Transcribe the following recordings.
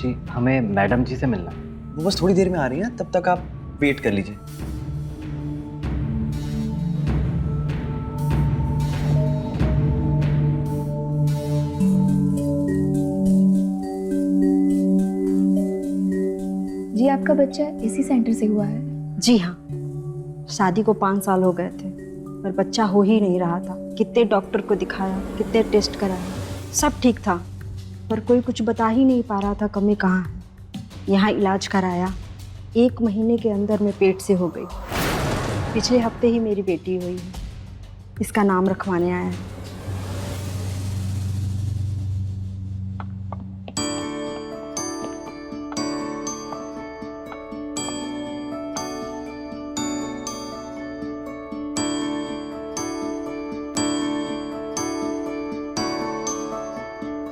जी हमें मैडम जी से मिलना है। वो बस थोड़ी देर में आ रही हैं, तब तक आप वेट कर लीजिए। जी आपका बच्चा इसी सेंटर से हुआ है? जी हाँ, शादी को 5 साल हो गए थे पर बच्चा हो ही नहीं रहा था। कितने डॉक्टर को दिखाया, कितने टेस्ट कराया, सब ठीक था पर कोई कुछ बता ही नहीं पा रहा था कमी कहाँ है। यहाँ इलाज कराया, 1 महीने के अंदर में पेट से हो गई। पिछले हफ्ते ही मेरी बेटी हुई है, इसका नाम रखवाने आया है।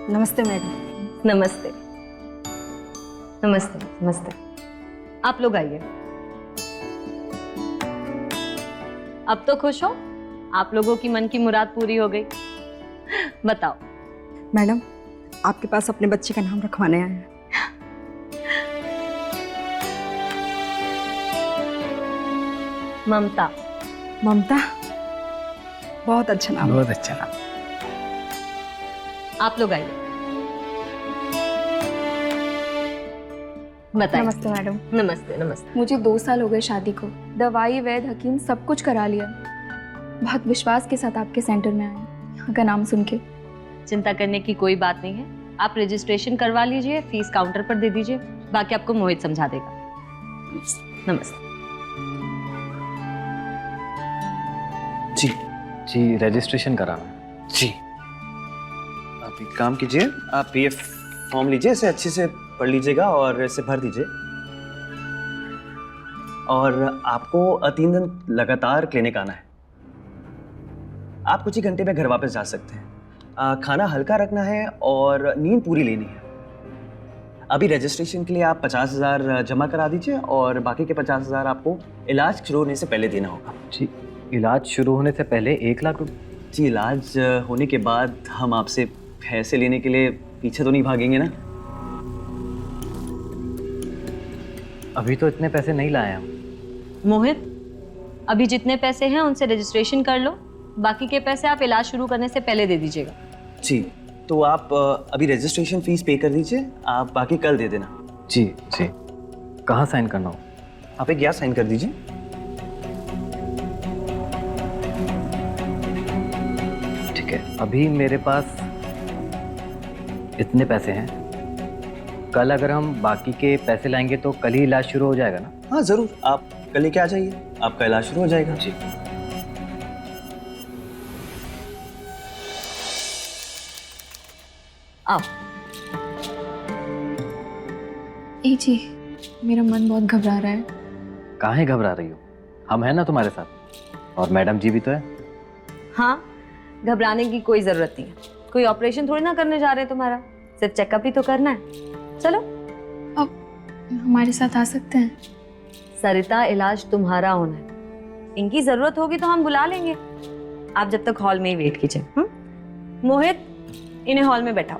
नमस्ते मैडम। नमस्ते नमस्ते नमस्ते। आप लोग आइए। अब तो खुश हो? आप लोगों की मन की मुराद पूरी हो गई। बताओ। मैडम, आपके पास अपने बच्चे का नाम रखवाने आया है। ममता। ममता, बहुत अच्छा नाम। बहुत अच्छा नाम। आप लोग आइए। बताइए। नमस्ते मैडम। नमस्ते नमस्ते। मुझे 2 साल हो गए शादी को। दवाई, वैद, हकीम सब कुछ करा लिया। बहुत विश्वास के साथ आपके सेंटर में आए, यहाँ का नाम सुन के। चिंता करने की कोई बात नहीं है। आप रजिस्ट्रेशन करवा लीजिए, फीस काउंटर पर दे दीजिए, बाकी आपको मोहित समझा देगा। नमस्ते। जी रजिस्ट्रेशन कराना है। जी, आप एक काम कीजिए, आप ये फॉर्म लीजिए, इसे अच्छे से पढ़ लीजिएगा और इसे भर दीजिए। और आपको 3 दिन लगातार क्लिनिक आना है। आप कुछ ही घंटे में घर वापस जा सकते हैं। खाना हल्का रखना है और नींद पूरी लेनी है। अभी रजिस्ट्रेशन के लिए आप 50,000 जमा करा दीजिए और बाकी के 50,000 आपको इलाज शुरू होने से पहले देना होगा। जी इलाज शुरू होने से पहले 1 लाख रुपये? जी, इलाज होने के बाद हम आपसे पैसे लेने के लिए पीछे तो नहीं भागेंगे ना। अभी तो इतने पैसे नहीं लाए हम। मोहित, अभी जितने पैसे हैं उनसे रजिस्ट्रेशन कर लो, बाकी के पैसे आप इलाज शुरू करने से पहले दे दीजिएगा। जी, तो आप अभी रजिस्ट्रेशन फीस पे कर दीजिए, आप बाकी कल दे देना। जी जी। कहाँ साइन करना हो? आप एक यहाँ साइन कर दीजिए। ठीक है, अभी मेरे पास इतने पैसे हैं। कल अगर हम बाकी के पैसे लाएंगे तो कल ही इलाज शुरू हो जाएगा ना? हाँ ज़रूर, आप कल लेके आ जाइए, आपका इलाज शुरू हो जाएगा। जी। आओ। ए जी, मेरा मन बहुत घबरा रहा है। काहे घबरा रही हो? हम हैं ना तुम्हारे साथ, और मैडम जी भी तो है। हाँ, घबराने की कोई जरूरत नहीं है। कोई ऑपरेशन थोड़ी ना करने जा रहे हैं तुम्हारा, सिर्फ चेकअप ही तो करना है। चलो अब हमारे साथ आ सकते हैं? सरिता, इलाज तुम्हारा होना है। इनकी जरूरत होगी तो हम बुला लेंगे। आप जब तक हॉल में ही वेट कीजिए। मोहित, इन्हें हॉल में बैठाओ।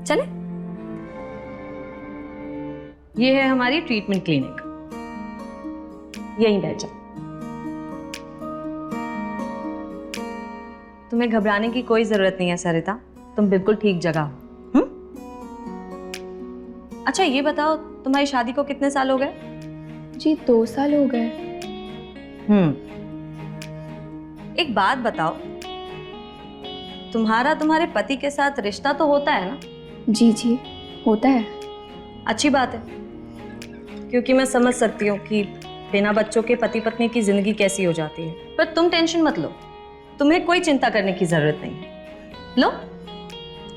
चले। ये है हमारी ट्रीटमेंट क्लिनिक, यहीं बैठ जाओ। तुम्हें घबराने की कोई जरूरत नहीं है सरिता, तुम बिल्कुल ठीक जगह हो। अच्छा ये बताओ, तुम्हारी शादी को कितने साल हो गए? जी 2 साल हो गए। एक बात बताओ, तुम्हारा तुम्हारे पति के साथ रिश्ता तो होता है ना? जी जी होता है। अच्छी बात है, क्योंकि मैं समझ सकती हूँ कि बिना बच्चों के पति पत्नी की जिंदगी कैसी हो जाती है। पर तुम टेंशन मत लो, तुम्हें कोई चिंता करने की जरूरत नहीं है। लो,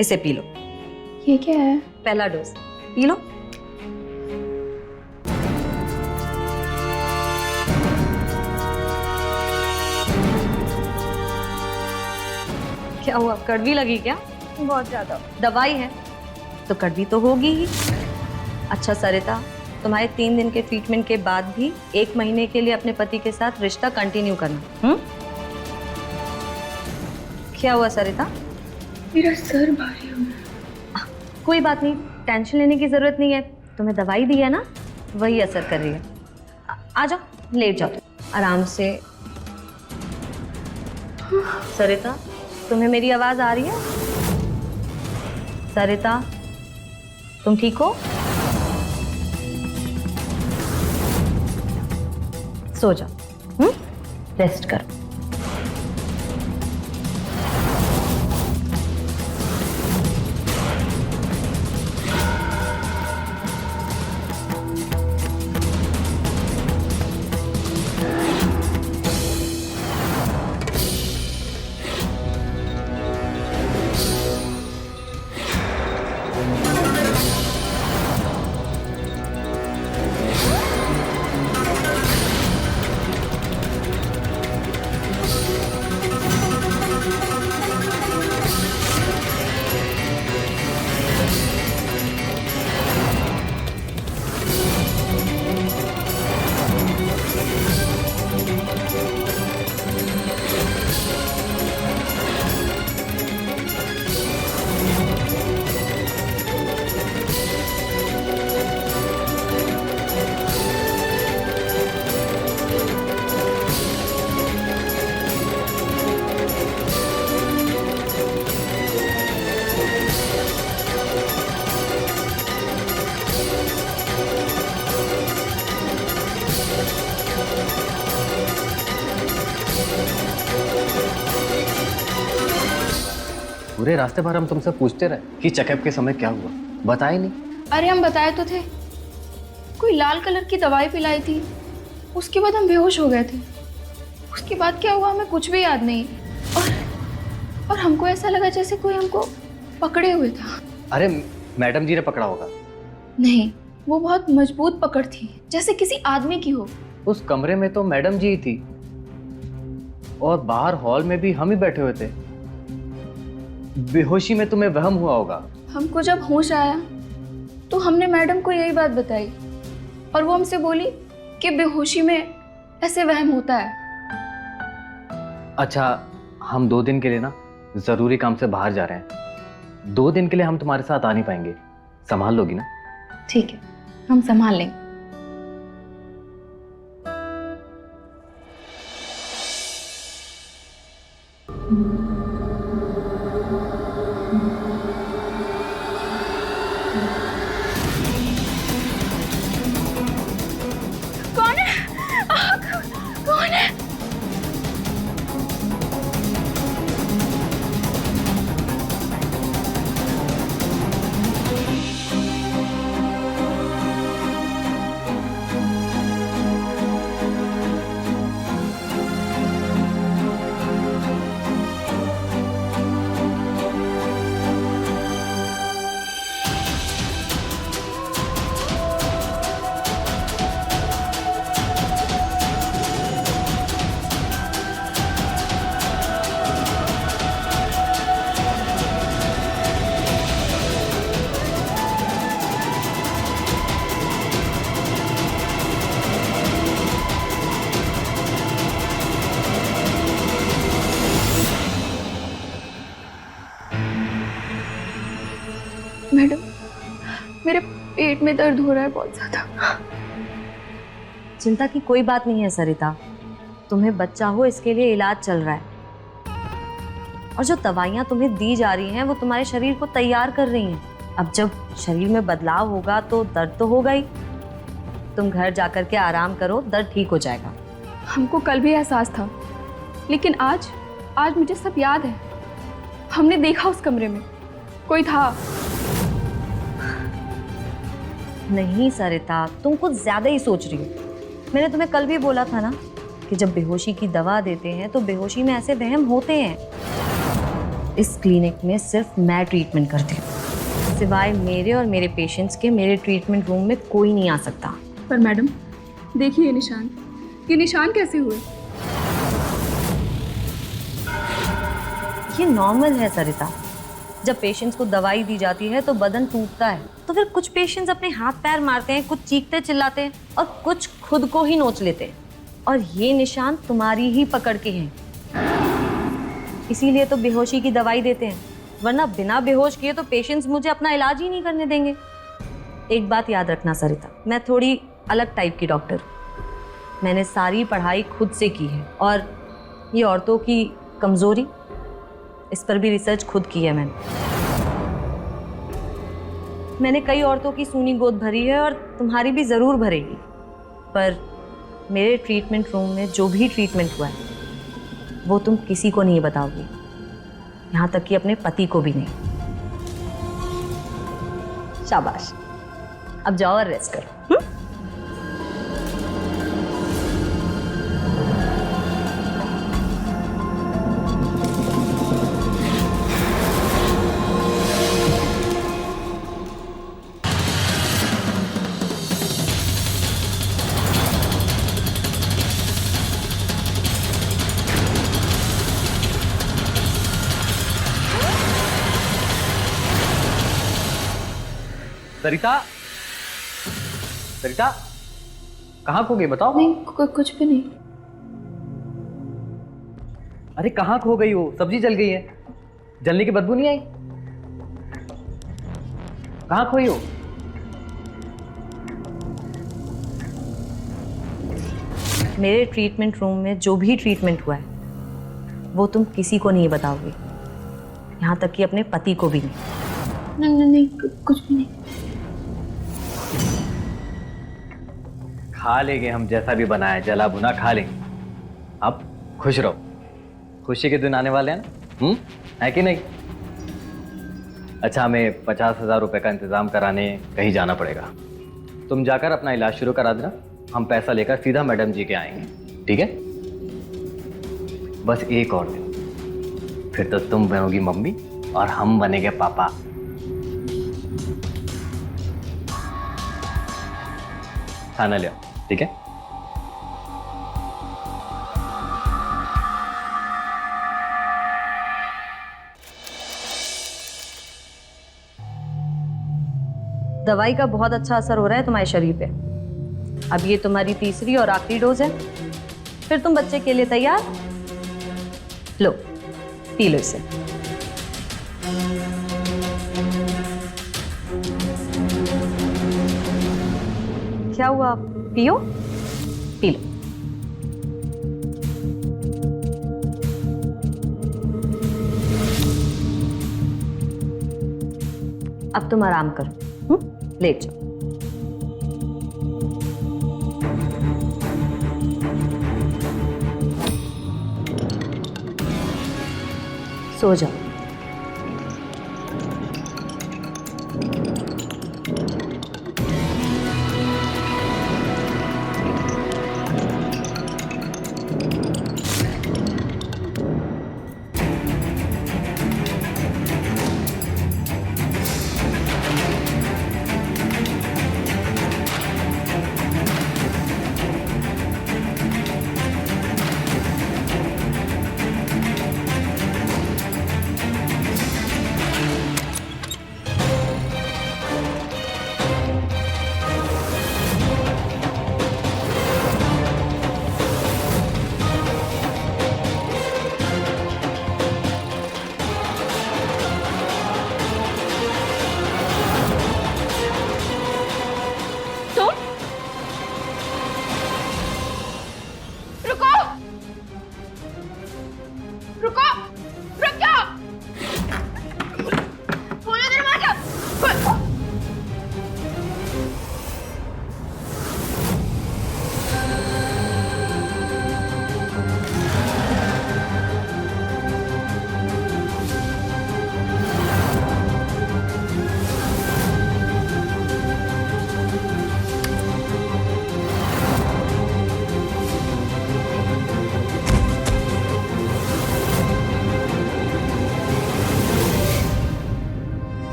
इसे पी लो। ये क्या है? पहला डोज पी लो। क्या हुआ, कड़वी लगी क्या? बहुत ज्यादा। दवाई है तो कड़वी तो होगी ही। अच्छा सरिता, तुम्हारे 3 दिन के ट्रीटमेंट के बाद भी 1 महीने के लिए अपने पति के साथ रिश्ता कंटिन्यू करना। क्या हुआ सरिता? मेरा सर भारी हो रहा है। कोई बात नहीं, टेंशन लेने की ज़रूरत नहीं है, तुम्हें दवाई दी है ना, वही असर कर रही है। आ जाओ, लेट जाओ आराम से। सरिता, तुम्हें मेरी आवाज़ आ रही है? सरिता, तुम ठीक हो? सो जाओ, रेस्ट करो। पूरे रास्ते भर हम तुमसे पूछते रहे कि चेकअप के समय क्या हुआ, बताए नहीं। अरे हम बताए तो थे, कोई लाल कलर की दवाई पिलाई थी, उसके बाद हम बेहोश हो गए थे। उसके बाद क्या हुआ हमें कुछ भी याद नहीं। और हमको ऐसा लगा जैसे कोई हमको पकड़े हुए था। अरे मैडम जी ने पकड़ा होगा। नहीं, वो बहुत मजबूत पकड़ थी, जैसे किसी आदमी की हो। उस कमरे में तो मैडम जी ही थी और बाहर हॉल में भी हम ही बैठे हुए थे। बेहोशी में तुम्हें वहम हुआ होगा। हमको जब होश आया तो हमने मैडम को यही बात बताई और वो हमसे बोली कि बेहोशी में ऐसे वहम होता है। अच्छा, हम 2 दिन के लिए ना जरूरी काम से बाहर जा रहे हैं। 2 दिन के लिए हम तुम्हारे साथ आ नहीं पाएंगे, संभाल लोगी ना? ठीक है, हम संभाल लेंगे। कौन है? कौन है? मैडम, मेरे पेट में दर्द हो रहा है बहुत ज्यादा। चिंता की कोई बात नहीं है सरिता, तुम्हें बच्चा हो इसके लिए इलाज चल रहा है और जो दवाइयाँ तुम्हें दी जा रही हैं वो तुम्हारे शरीर को तैयार कर रही हैं। अब जब शरीर में बदलाव होगा तो दर्द तो होगा ही। तुम घर जाकर के आराम करो, दर्द ठीक हो जाएगा। हमको कल भी एहसास था, लेकिन आज मुझे सब याद है। हमने देखा उस कमरे में कोई था। नहीं सरिता, तुम कुछ ज्यादा ही सोच रही हो। मैंने तुम्हें कल भी बोला था ना कि जब बेहोशी की दवा देते हैं तो बेहोशी में ऐसे वहम होते हैं। इस क्लिनिक में सिर्फ मैं ट्रीटमेंट करती हूँ, सिवाय मेरे और मेरे पेशेंट्स के मेरे ट्रीटमेंट रूम में कोई नहीं आ सकता। पर मैडम देखिए ये निशान कैसे हुए? ये नॉर्मल है सरिता। जब पेशेंट्स को दवाई दी जाती है तो बदन टूटता है, तो फिर कुछ पेशेंट्स अपने हाथ पैर मारते हैं, कुछ चीखते चिल्लाते हैं और कुछ खुद को ही नोच लेते हैं। और ये निशान तुम्हारी ही पकड़ के हैं, इसीलिए तो बेहोशी की दवाई देते हैं, वरना बिना बेहोश किए तो पेशेंट्स मुझे अपना इलाज ही नहीं करने देंगे। एक बात याद रखना सरिता, मैं थोड़ी अलग टाइप की डॉक्टर हूँ। मैंने सारी पढ़ाई खुद से की है और ये औरतों की कमज़ोरी, इस पर भी रिसर्च खुद की है मैंने कई औरतों की सूनी गोद भरी है और तुम्हारी भी ज़रूर भरेगी, पर मेरे ट्रीटमेंट रूम में जो भी ट्रीटमेंट हुआ है वो तुम किसी को नहीं बताओगी, यहाँ तक कि अपने पति को भी नहीं। शाबाश, अब जाओ और रेस्ट करो। सरिता, सरिता कहाँ खो गई बताओ? नहीं, कुछ भी नहीं। अरे कहाँ खो गई हो? सब्जी जल गई है, जलने की बदबू नहीं आई? कहाँ खोई हो? मेरे ट्रीटमेंट रूम में जो भी ट्रीटमेंट हुआ है वो तुम किसी को नहीं बताओगे, यहाँ तक कि अपने पति को भी नहीं। नहीं, कुछ भी नहीं। खा लेंगे हम, जैसा भी बनाया जला भुना खा लेंगे। अब खुश रहो, खुशी के दिन आने वाले हैं ना, है कि नहीं? अच्छा, हमें 50,000 रुपए का इंतजाम कराने कहीं जाना पड़ेगा। तुम जाकर अपना इलाज शुरू करा देना, हम पैसा लेकर सीधा मैडम जी के आएंगे, ठीक है? बस एक और दिन, फिर तो तुम बनोगी मम्मी और हम बनेंगे पापा। खाना ले आओ, ठीक है? दवाई का बहुत अच्छा असर हो रहा है तुम्हारे शरीर पे। अब ये तुम्हारी तीसरी और आखिरी डोज है, फिर तुम बच्चे के लिए तैयार। लो, पी लो इसे। क्या हुआ? पियो, पी लो। अब तुम आराम करो, लेट जाओ। सो जाओ।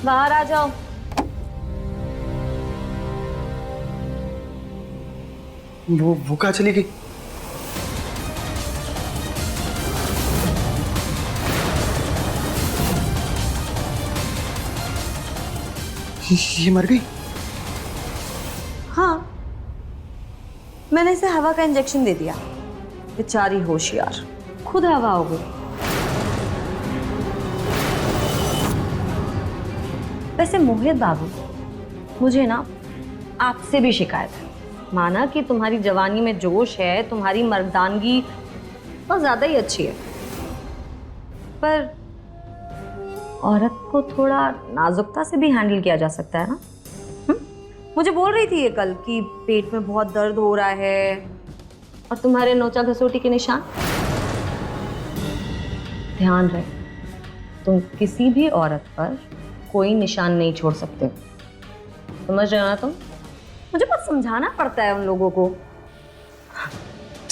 बाहर आ जाओ। वो कहाँ चली गई? ये मर गई? हाँ, मैंने इसे हवा का इंजेक्शन दे दिया। बेचारी होशियार, खुद हवा हो गई। वैसे मोहित बाबू, मुझे ना आपसे भी शिकायत है। माना कि तुम्हारी जवानी में जोश है, तुम्हारी मर्दानगी बहुत ज्यादा ही अच्छी है, पर औरत को थोड़ा नाजुकता से भी हैंडल किया जा सकता है ना। मुझे बोल रही थी ये कल कि पेट में बहुत दर्द हो रहा है और तुम्हारे नोचा घसोटी के निशान। ध्यान रहे, तुम किसी भी औरत पर कोई निशान नहीं छोड़ सकते। समझ रहे हो ना तुम? मुझे बहुत समझाना पड़ता है उन लोगों को।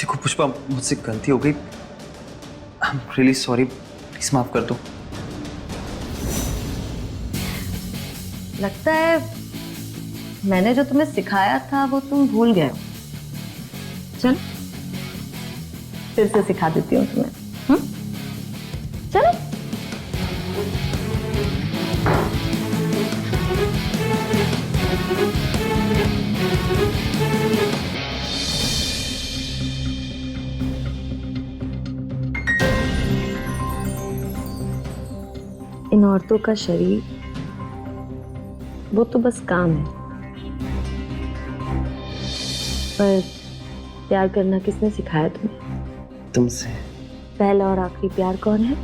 देखो पुष्पा, मुझसे गलती हो गई। I am really sorry, please माफ कर दो। लगता है मैंने जो तुम्हें सिखाया था वो तुम भूल गए हो। चल फिर से सिखा देती हूँ तुम्हें। चलो। इन औरतों का शरीर वो तो बस काम है, पर प्यार करना किसने सिखाया तुम्हें? तुमसे। पहला और आखिरी प्यार कौन है?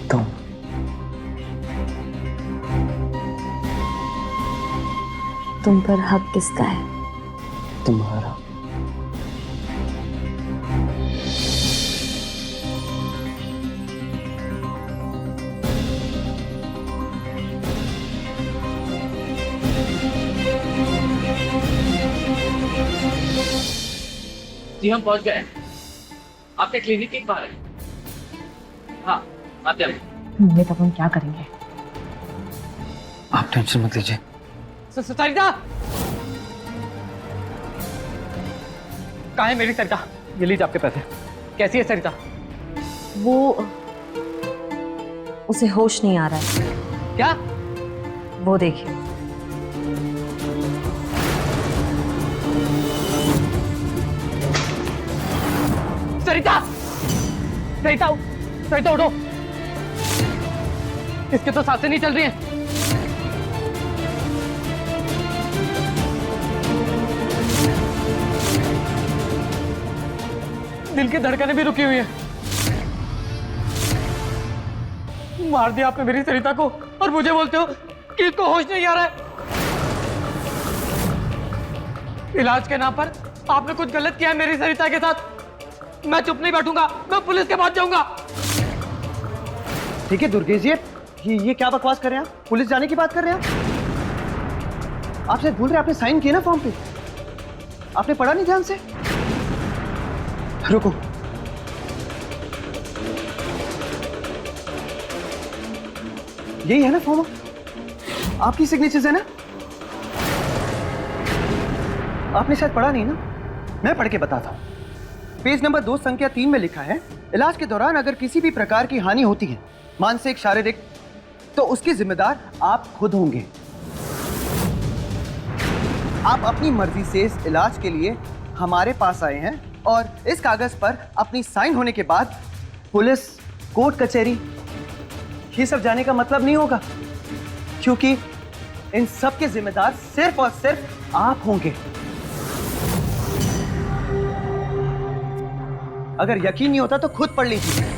तुम। तुम पर हक किसका है? तुम्हारा। जी हम पहुंच गए। आपके क्लिनिक के बाहर है। हाँ आते हैं। मम्मी तब हम क्या करेंगे? आप टेंशन मत लीजिए। सरिता कहाँ है मेरी सरिता? ये लीजिए आपके पैसे। कैसी है सरिता? वो उसे होश नहीं आ रहा है। क्या? वो देखिए। सरिता सरिता सरिता उठो, इसके तो सांसें नहीं चल रही हैं। दिल की धड़कनें भी रुकी हुई हैं। मार दिया आपने मेरी सरिता को और मुझे बोलते हो कि इसको होश नहीं आ रहा है। इलाज के नाम पर आपने कुछ गलत किया है मेरी सरिता के साथ। मैं चुप नहीं बैठूंगा, मैं पुलिस के पास जाऊंगा। ठीक है दुर्गेश जी, ये क्या बकवास कर रहे हैं आप? पुलिस जाने की बात कर रहे हैं आप? आप शायद भूल रहे हैं, आपने साइन किया ना फॉर्म पे। आपने पढ़ा नहीं ध्यान से? रुको। यही है ना फॉर्म? आपकी सिग्नेचर्स है ना? आपने शायद पढ़ा नहीं ना, मैं पढ़ के बताता हूं। पेज नंबर 2 संख्या 3 में लिखा है, इलाज के दौरान अगर किसी भी प्रकार की हानि होती है, मानसिक शारीरिक, तो उसके जिम्मेदार आप खुद होंगे। आप अपनी मर्जी से इस इलाज के लिए हमारे पास आए हैं और इस कागज पर अपनी साइन होने के बाद पुलिस, कोर्ट कचहरी ये सब जाने का मतलब नहीं होगा, क्योंकि इन सब के जिम्मेदार सिर्फ और सिर्फ आप होंगे। अगर यकीन नहीं होता तो खुद पढ़ लीजिए।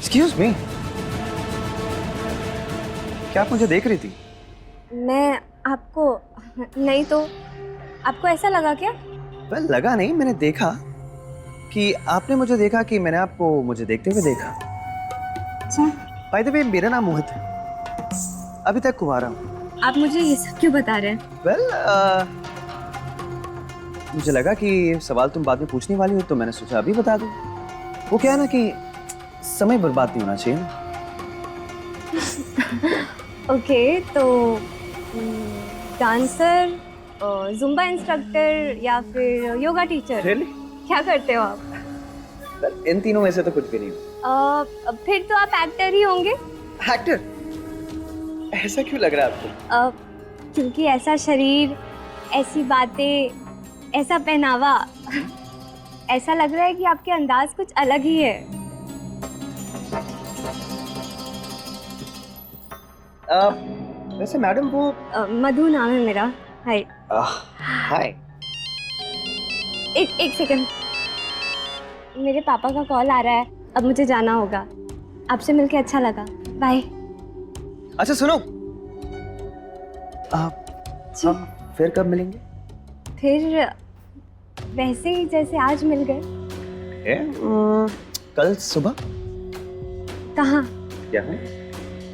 एक्सक्यूज मी, क्या आप मुझे देख रही थी? मैं आपको नहीं तो आपको ऐसा लगा क्या? वेल, लगा नहीं, मैंने देखा कि आपने मुझे देखा कि मैंने आपको मुझे देखते हुए देखा। बाय द वे, मेरा नाम मोहित है, अभी तक कुंवारा हूं। आप मुझे ये सब क्यों बता रहे हैं? वेल, मुझे लगा कि ये सवाल तुम बाद में पूछने वाली हो, तो मैंने सोचा अभी बता दूं। वो क्या है ना कि समय बर्बाद नहीं होना चाहिए ना। ओके, तो डांसर, जुम्बा इंस्ट्रक्टर या फिर योगा टीचर? Really? क्या करते हो आप? Well, इन तीनों में से तो कुछ भी नहीं हो। फिर तो आप एक्टर ही होंगे। एक्टर? ऐसा क्यों लग रहा है आपको? क्योंकि ऐसा शरीर, ऐसी बातें, ऐसा पहनावा, ऐसा लग रहा है कि आपके अंदाज कुछ अलग ही है। वैसे मैडम वो मधु नाम है मेरा। हाय। हाय। एक सेकंड, मेरे पापा का कॉल आ रहा है, अब मुझे जाना होगा। आपसे मिलके अच्छा लगा, बाय। अच्छा सुनो, हम फिर कब मिलेंगे? फिर वैसे ही जैसे आज मिल गए। कल सुबह। कहाँ? क्या है?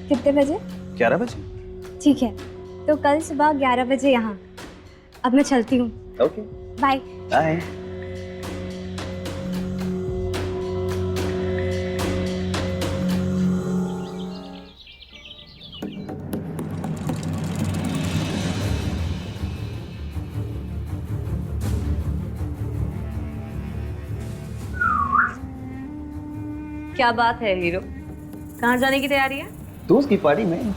कितने बजे? 11 बजे। ठीक है, तो कल सुबह 11 बजे यहाँ। अब मैं चलती हूँ। Okay, bye. बाय। क्या बात है हीरो, कहाँ जाने की तैयारी है? दोस्त की पार्टी में।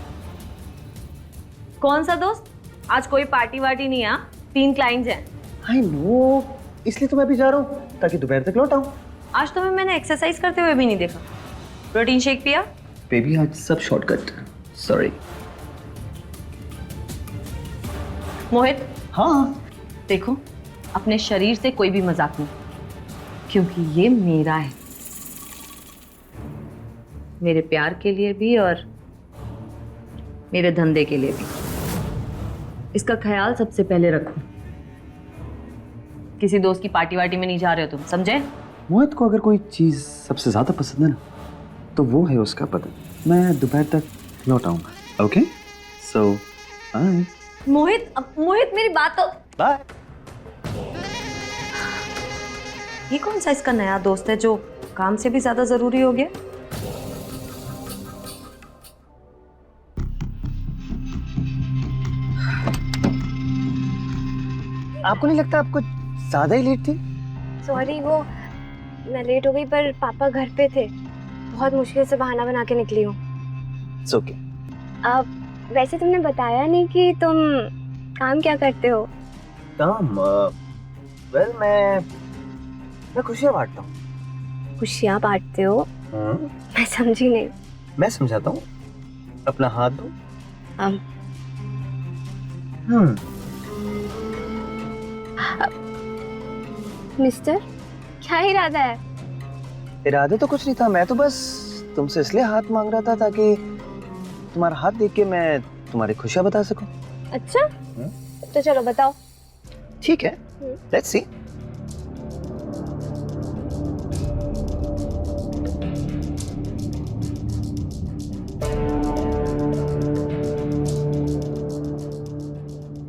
कौन सा दोस्त? आज कोई पार्टी वार्टी नहीं है, 3 क्लाइंट्स हैं। आई नो, इसलिए तो मैं भी जा रहा हूँ ताकि दोपहर तक लौट आऊँ। आज तुम्हें मैंने एक्सरसाइज करते हुए भी नहीं देखा। प्रोटीन शेक पिया? बेबी आज सब शॉर्टकट। सॉरी। मोहित, हाँ। देखो अपने शरीर से कोई भी मजाक नहीं, क्योंकि ये मेरा है, मेरे प्यार के लिए भी और मेरे धंधे के लिए भी। इसका ख्याल सबसे पहले रखो। किसी दोस्त की पार्टी वार्टी में नहीं जा रहे हो तुम, समझे? मोहित को अगर कोई चीज सबसे ज्यादा पसंद है ना, तो वो है उसका पता। मैं दोपहर तक लौट आऊंगा। ओके, सो बाय। मोहित मेरी बात तो। बाय। ये कौन सा इसका नया दोस्त है जो काम से भी ज्यादा जरूरी हो गया? आपको नहीं लगता आप कुछ ज्यादा ही लेट थी? सॉरी, वो मैं लेट हो गई, पर पापा घर पे थे। बहुत मुश्किल से बहाना बना के निकली हूँ। It's okay. अब वैसे तुमने बताया नहीं कि तुम काम क्या करते हो। काम? वेल, मैं खुशियाँ बांटता हूँ। खुशियाँ बांटते हो? मैं समझी नहीं। मैं समझाता हूँ, अपना हाथ दो। हम मिस्टर, क्या इरादा है? इरादे तो कुछ नहीं था, मैं तो बस तुमसे इसलिए हाथ मांग रहा था ताकि तुम्हारा हाथ देख के मैं तुम्हारी खुशियाँ बता सकूं। अच्छा, तो चलो बताओ। ठीक है, लेट्स सी।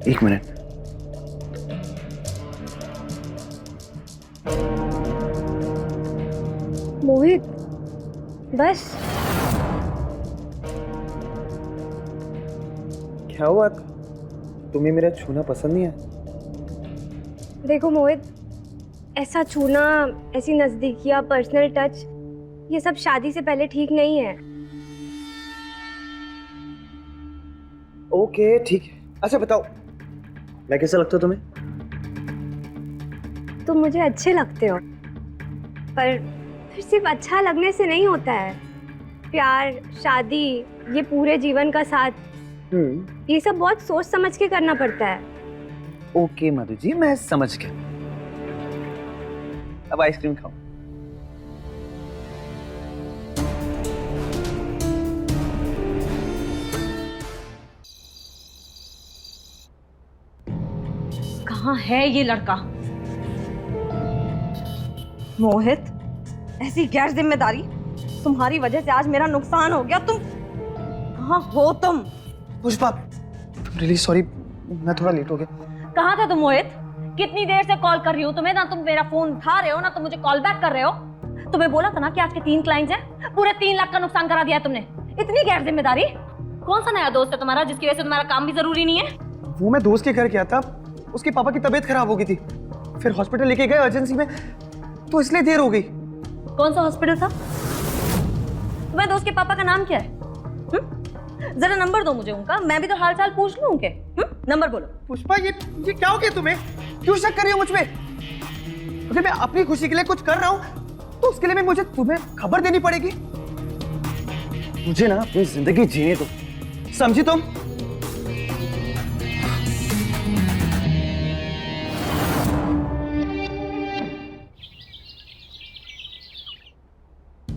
एक मिनट। मोहित, बस। क्या हुआ? तुम्हें मेरा छूना पसंद नहीं है? देखो मोहित, ऐसा छूना, ऐसी नजदीकियां, पर्सनल टच, ये सब शादी से पहले ठीक नहीं है। ओके, ठीक है। अच्छा बताओ, मैं कैसा लगता हूँ तुम्हें? तुम मुझे अच्छे लगते हो, पर फिर सिर्फ अच्छा लगने से नहीं होता है। प्यार, शादी, ये पूरे जीवन का साथ, ये सब बहुत सोच समझ के करना पड़ता है। ओके मधु जी, मैं समझ गया। अब आइसक्रीम खाओ। कहाँ है ये लड़का? मोहित, ऐसी गैर जिम्मेदारी, तुम्हारी वजह से आज मेरा नुकसान हो गया। तुम कहाँ हो? तुम पुष्पा, रियली सॉरी, मैं थोड़ा लेट हो गया। कहाँ थे तुम मोहित? कितनी देर से कॉल कर रही हूँ तुम्हें, ना तुम मेरा फोन उठा रहे हो ना तुम मुझे कॉल बैक कर रहे हो। तुम्हें बोला था ना कि आज के 3 क्लाइंट्स हैं, पूरे 3 लाख का नुकसान करा दिया है तुमने। इतनी गैर जिम्मेदारी। कौन सा नया दोस्त है तुम्हारा जिसकी वजह से तुम्हारा काम भी जरूरी नहीं है? वो मैं दोस्त के घर गया था, उसके पापा की तबीयत खराब हो गई थी, फिर हॉस्पिटल लेके गए अर्जेंसी में, तो इसलिए देर हो गई। कौन सा हॉस्पिटल था? तुम्हारे दोस्त के पापा का नाम क्या है? जरा नंबर दो मुझे उनका, मैं भी तो हाल चाल पूछ लूं उनके। नंबर बोलो। पुष्पा, ये क्या हो गया तुम्हें? क्यों शक कर रही हो मुझ पे? अगर मैं अपनी खुशी के लिए कुछ कर रहा हूँ तो उसके लिए मुझे तुम्हें खबर देनी पड़ेगी। मुझे ना अपनी जिंदगी जीने दो, समझी तुम?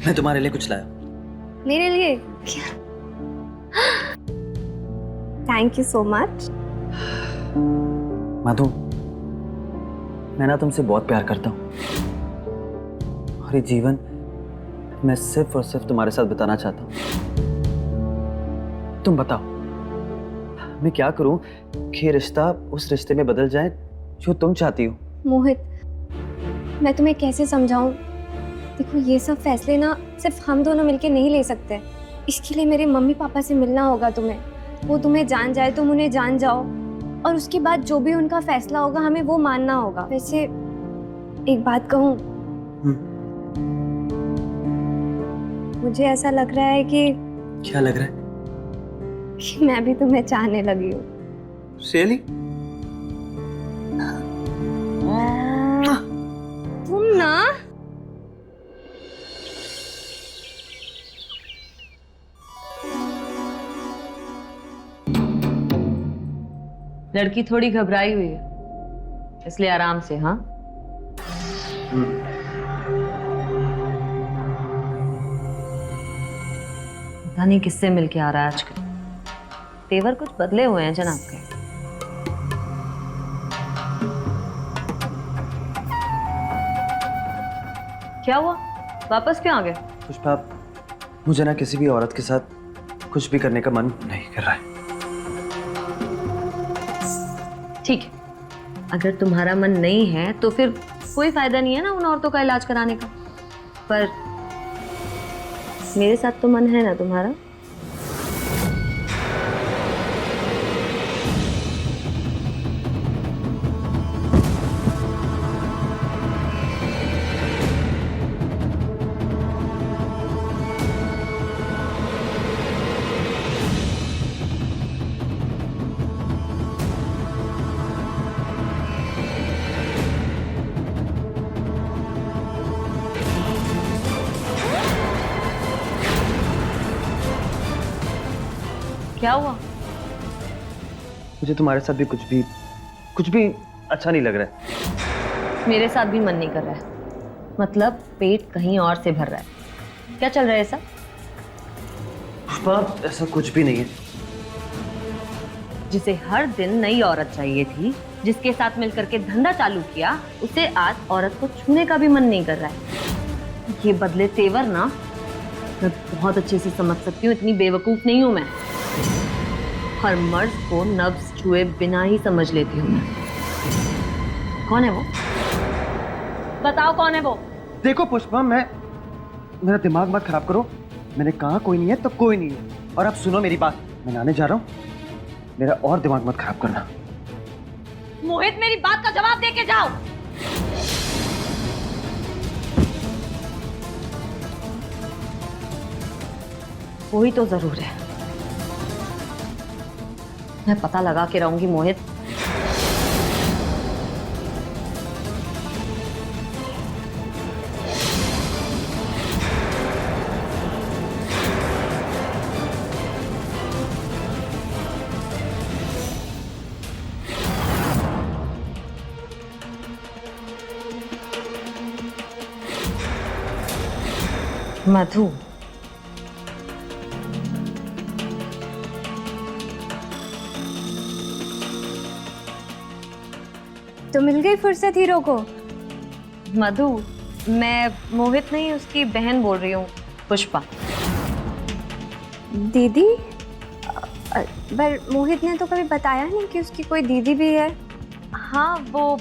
मैं तुम्हारे लिए कुछ लाया। मेरे लिए क्या? Thank you so much. Madhu, मैं ना तुमसे बहुत प्यार करता हूँ और ये जीवन मैं सिर्फ और सिर्फ तुम्हारे साथ बिताना चाहता हूँ। तुम बताओ, मैं क्या करूँ कि रिश्ता उस रिश्ते में बदल जाए जो तुम चाहती हो? मोहित, मैं तुम्हें कैसे समझाऊं? देखो, ये सब फैसले ना सिर्फ हम दोनों मिलके नहीं ले सकते। इसके लिए मेरे मम्मी पापा से मिलना होगा तुम्हें। वो तुम्हें जान जाए, तुम उन्हें जान जाओ, और उसके बाद जो भी उनका फैसला होगा हमें वो मानना होगा। वैसे एक बात कहूँ, मुझे ऐसा लग रहा है कि क्या लग रहा है? कि मैं भी तुम्हें चाहने लगी हूँ। रियली? तुम ना लड़की थोड़ी घबराई हुई है, इसलिए आराम से। हाँ, पता नहीं किससे मिलके आ रहा है आजकल। तेवर कुछ बदले हुए हैं जनाब के। क्या हुआ, वापस क्यों आ गए? पुष्पा, मुझे ना किसी भी औरत के साथ कुछ भी करने का मन नहीं कर रहा है। ठीक है, अगर तुम्हारा मन नहीं है तो फिर कोई फायदा नहीं है ना उन औरतों का इलाज कराने का। पर मेरे साथ तो मन है ना तुम्हारा? क्या हुआ? मुझे तुम्हारे साथ भी कुछ भी अच्छा नहीं लग रहा है। मेरे साथ भी मन नहीं कर रहा है। मतलब पेट कहीं और से भर रहा है। क्या चल रहा है ऐसा? पुष्पा, ऐसा कुछ भी नहीं है। जिसे हर दिन नई औरत चाहिए थी, जिसके साथ मिलकर के धंधा चालू किया, उसे आज औरत को छूने का भी मन नहीं कर रहा है। ये बदले तेवर ना, मैं बहुत अच्छे से समझ सकती हूँ। इतनी बेवकूफ नहीं हूं मैं। हर मर्द को नब्ज छुए बिना ही समझ लेती हूँ मैं। कौन है वो? बताओ कौन है वो? देखो पुष्पा, मेरा दिमाग मत खराब करो। मैंने कहा कोई नहीं है तो कोई नहीं है। और अब सुनो मेरी बात, मैं नहाने जा रहा हूँ, मेरा और दिमाग मत खराब करना। मोहित, मेरी बात का जवाब दे के जाओ। वही तो जरूर है। मैं पता लगा के रहूंगी मोहित। मधु, तो मिल गई फुर्सत हीरो को। मधु, मैं मोहित नहीं, उसकी बहन बोल रही हूँ, पुष्पा। दीदी, पर मोहित ने तो कभी बताया नहीं कि उसकी कोई दीदी भी है। हाँ, वो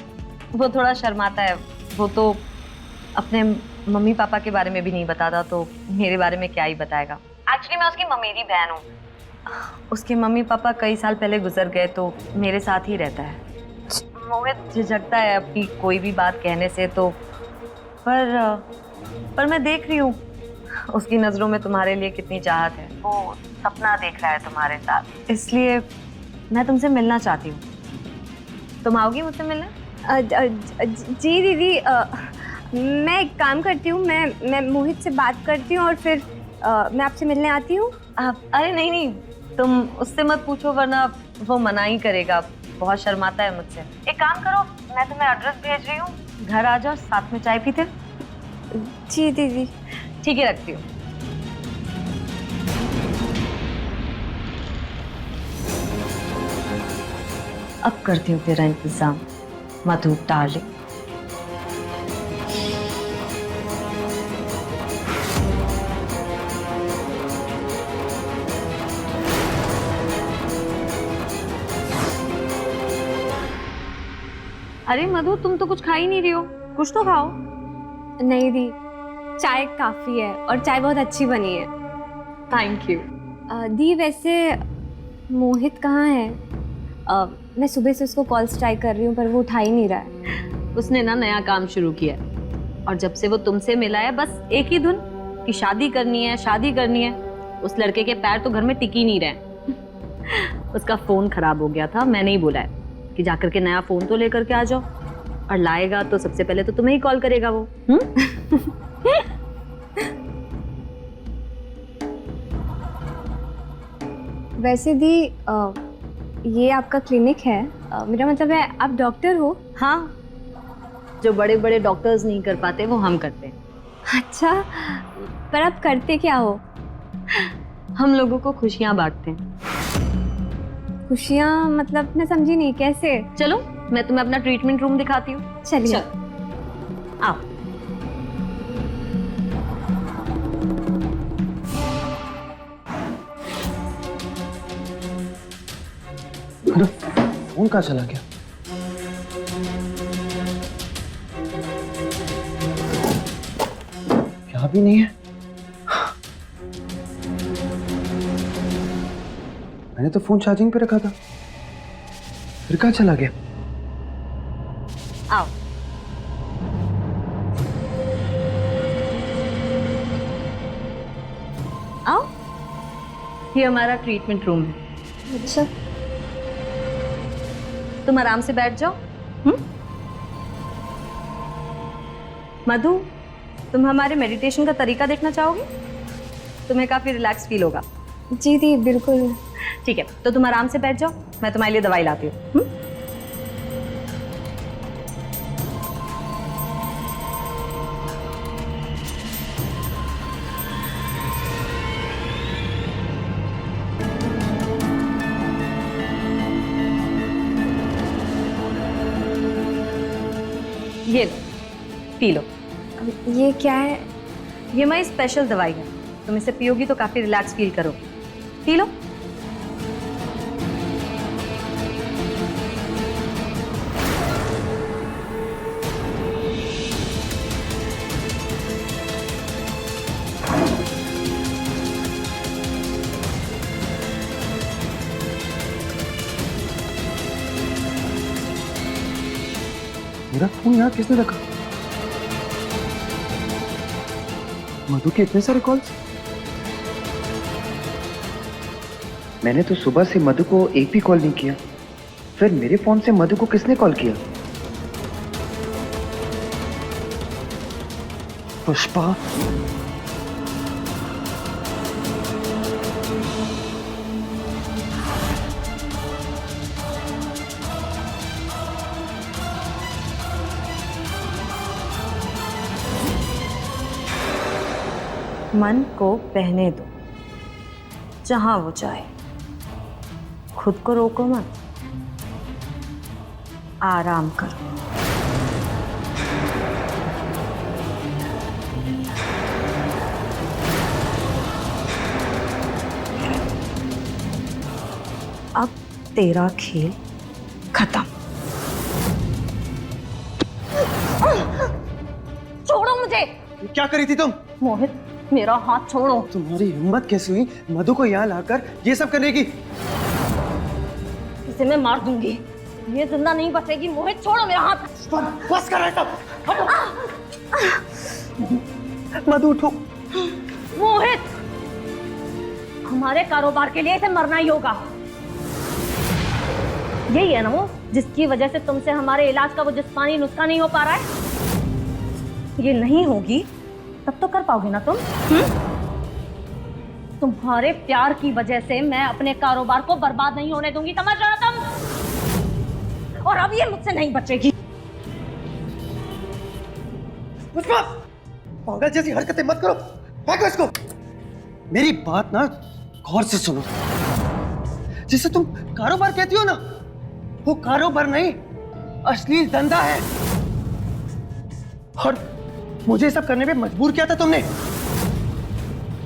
थोड़ा शर्माता है। वो तो अपने मम्मी पापा के बारे में भी नहीं बताता, तो मेरे बारे में क्या ही बताएगा। एक्चुअली मैं उसकी ममेरी बहन हूँ। उसके मम्मी पापा कई साल पहले गुजर गए, तो मेरे साथ ही रहता है। मोहित झिझकता है अपनी कोई भी बात कहने से, तो पर मैं देख रही हूँ उसकी नज़रों में तुम्हारे लिए कितनी चाहत है। वो सपना देख रहा है तुम्हारे साथ, इसलिए मैं तुमसे मिलना चाहती हूँ। तुम आओगी मुझसे मिलने? जी दीदी, मैं एक काम करती हूँ, मैं मोहित से बात करती हूँ और फिर मैं आपसे मिलने आती हूँ। अरे नहीं, तुम उससे मत पूछो, वरना वो मना ही करेगा। बहुत शर्माता है मुझसे। एक काम करो, मैं तुम्हें एड्रेस भेज रही हूँ, घर आ जाओ, साथ में चाय पीते। जी दीदी। ठीक है, रखती हूँ। अब करती हूँ तेरा इंतजाम, मधु डार्लिंग। अरे मधु, तुम तो कुछ खा ही नहीं रही हो, कुछ तो खाओ। नहीं दी, चाय काफ़ी है और चाय बहुत अच्छी बनी है। Thank you. दी वैसे मोहित कहाँ है? मैं सुबह से उसको कॉल्स ट्राई कर रही हूँ पर वो उठा ही नहीं रहा है। उसने ना नया काम शुरू किया है, और जब से वो तुमसे मिला है बस एक ही धुन कि शादी करनी है, शादी करनी है। उस लड़के के पैर तो घर में टिक ही नहीं रहे। उसका फ़ोन खराब हो गया था, मैंने ही बोला है कि जाकर के नया फ़ोन तो लेकर के आ जाओ, और लाएगा तो सबसे पहले तो तुम्हें ही कॉल करेगा वो। वैसे दी, ये आपका क्लिनिक है, मेरा मतलब है आप डॉक्टर हो? हाँ, जो बड़े बड़े डॉक्टर्स नहीं कर पाते वो हम करते हैं। अच्छा, पर आप करते क्या हो? हम लोगों को खुशियाँ बांटते हैं। खुशियाँ मतलब मैं समझी नहीं, कैसे? चलो मैं तुम्हें अपना ट्रीटमेंट रूम दिखाती हूँ। चलिए। आओ। अरे फोन कहाँ चला गया? क्या भी नहीं है। मैंने तो फोन चार्जिंग पे रखा था, फिर कहाँ चला गया? आओ। आओ, ये हमारा ट्रीटमेंट रूम है। अच्छा, तुम आराम से बैठ जाओ। मधु, तुम हमारे मेडिटेशन का तरीका देखना चाहोगे? तुम्हें काफी रिलैक्स फील होगा। जी दी, बिल्कुल। ठीक है, तो तुम आराम से बैठ जाओ, मैं तुम्हारे लिए दवाई लाती हूँ। ये लो, पी लो। ये क्या है? ये हमारी स्पेशल दवाई है, तुम इसे पियोगी तो काफी रिलैक्स फील करोगी। P low. मेरा फोन यहाँ किसने रखा? मधु के इतने सारे कॉल्स। मैंने तो सुबह से मधु को एक भी कॉल नहीं किया, फिर मेरे फोन से मधु को किसने कॉल किया? पुष्पा। मन को बहने दो, जहां वो चाहे। खुद को रोको मत, आराम करो। तेरा खेल खत्म। छोड़ो मुझे। क्या करी थी तुम? मोहित, मेरा हाथ छोड़ो। तुम्हारी हिम्मत कैसी हुई मधु को यहाँ लाकर ये सब करने की? इसे मैं मार दूंगी, ये जिंदा नहीं बचेगी। मोहित छोड़ो मेरा हाथ। बस कर रहे सब। मधु उठो। मोहित, हमारे कारोबार के लिए इसे मरना ही होगा। यही है ना वो जिसकी वजह से तुमसे हमारे इलाज का वो जिस्मानी नुस्खा नहीं हो पा रहा है। ये नहीं होगी तब तो कर पाओगे ना तुम? तुम्हारे प्यार की वजह से मैं अपने कारोबार को बर्बाद नहीं होने दूंगी, समझ रहे हो तुम? और अब ये मुझसे नहीं बचेगी। पुष्पा, पागल जैसी हरकतें मत करो, फेंको इसको। मेरी बात ना गौर से सुनो। जिसे तुम कारोबार कहती हो ना, वो कारोबार नहीं, अश्लील धंधा है। और मुझे सब करने पे मजबूर किया था तुमने,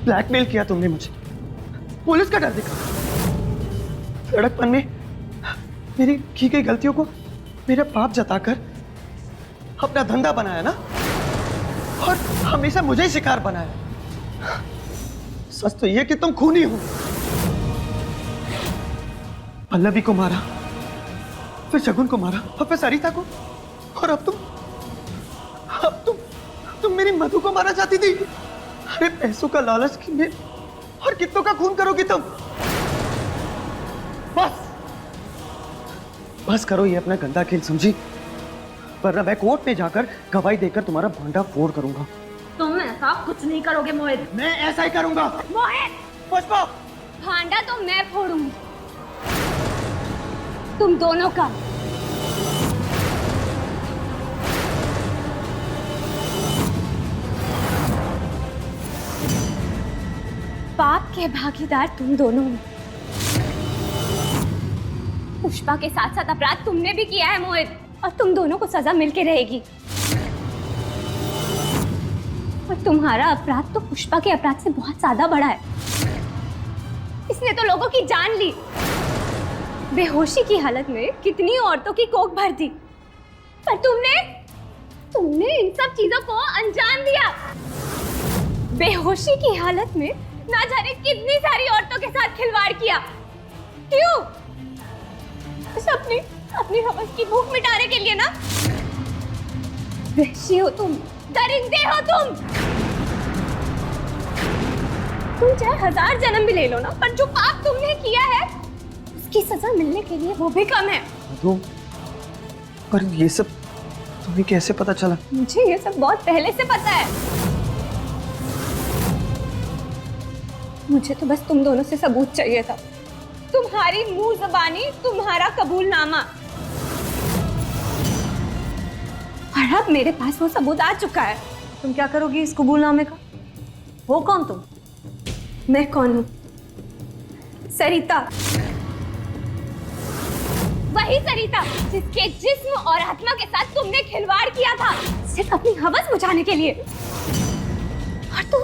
ब्लैकमेल किया तुमने मुझे, पुलिस का डर दिखा, लड़कपन में मेरी की गई गलतियों को मेरा पाप जताकर अपना धंधा बनाया ना, और हमेशा मुझे ही शिकार बनाया। सच तो ये कि तुम खूनी हो। पल्लवी को मारा, फिर शगुन को मारा, और फिर सरिता को, और अब तुम मेरी मधु को मारना चाहती थी। अरे पैसों का लालच की में और कितनों का खून करोगी तुम? बस करो ये अपना गंदा खेल, समझी? वरना मैं कोर्ट में जाकर गवाही देकर तुम्हारा भांडा फोड़ करूंगा। तुम ऐसा कुछ नहीं करोगे मोहित। मैं ऐसा ही करूंगा। मोहित, पुष्पा, भांडा तो मैं फोड़ूंगी, तुम दोनों का। पाप के भागीदार तुम दोनों हो। पुष्पा के साथ साथ अपराध तुमने भी किया है मोहित, और तुम दोनों को सजा मिलके रहेगी। और तुम्हारा अपराध तो पुष्पा के अपराध से बहुत ज्यादा बड़ा है। इसने तो लोगों की जान ली, बेहोशी की हालत में कितनी औरतों की कोख भर दी, पर तुमने इन सब चीजों को अंजाम दिया। बेहोशी की हालत में ना जाने कितनी सारी औरतों के साथ खिलवाड़ किया। क्यों? बस अपनी हवस की भूख मिटाने के लिए ना। वहशी हो तुम, दरिंदे हो तुम चाहे 1000 जन्म भी ले लो ना, पर जो पाप तुमने किया है उसकी सजा मिलने के लिए वो भी कम है। मधु, पर ये सब तुम्हें कैसे पता चला? मुझे ये सब बहुत पहले से पता है। मुझे तो बस तुम दोनों से सबूत चाहिए था, तुम्हारी मुंह ज़बानी, तुम्हारा कबूलनामा। और अब मेरे पास वो सबूत आ चुका है। तुम क्या करोगी इस कबूलनामे का? हो कौन तुम? मैं कौन हूँ? सरिता, वही सरिता जिसके जिस्म और आत्मा के साथ तुमने खिलवाड़ किया था, सिर्फ अपनी हवस बुझाने के लिए। और तुम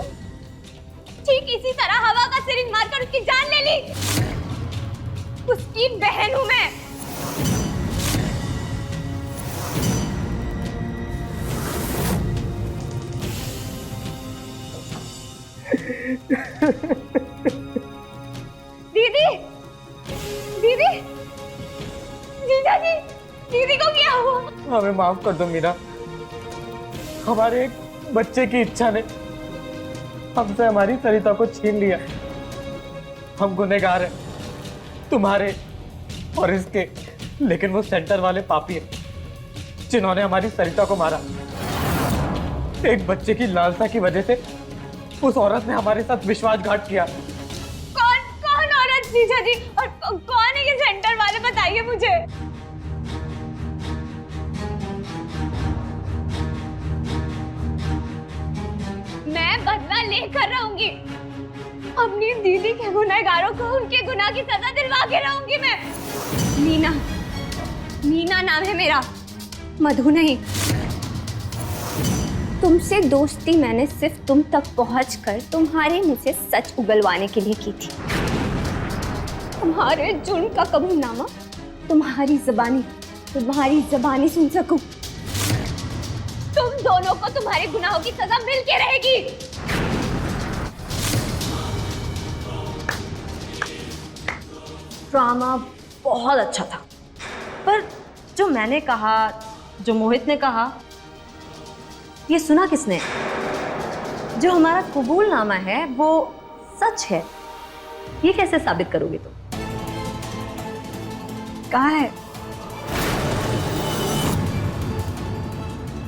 ठीक इसी तरह हवा का सिरिंज मारकर उसकी जान ले ली। उसकी बहन हूं मैं। दीदी, दीदी, जीजा जी, दीदी को क्या हुआ? हमें माफ कर दो मीरा। हमारे एक बच्चे की इच्छा ने हमसे हमारी सरिता को छीन लिया। हम गुनहगार हैं, तुम्हारे और इसके, लेकिन वो सेंटर वाले पापी हैं जिन्होंने हमारी सरिता को मारा। एक बच्चे की लालसा की वजह से उस औरत ने हमारे साथ विश्वासघात किया। कौन औरत जीजा जी? और कौन है ये सेंटर वाले, बताइए मुझे। मैं बदला लेकर रहूंगी। अपनी दीदी के गुनहगारों को उनके गुनाह की सजा दिलवा के रहूंगी मैं। मीना नाम है मेरा, मधु नहीं। तुमसे दोस्ती मैंने सिर्फ तुम तक पहुंचकर तुम्हारे मुंह से सच उगलवाने के लिए की थी। तुम्हारे जुर्म का कबूलनामा तुम्हारी जबानी सुन सकूं। तुम दोनों को तुम्हारे गुनाहों की सजा मिल के रहेगी। ड्रामा बहुत अच्छा था, पर जो मैंने कहा, जो मोहित ने कहा, ये सुना किसने? जो हमारा कबूलनामा है वो सच है, ये कैसे साबित करोगे तुम? कहाँ है?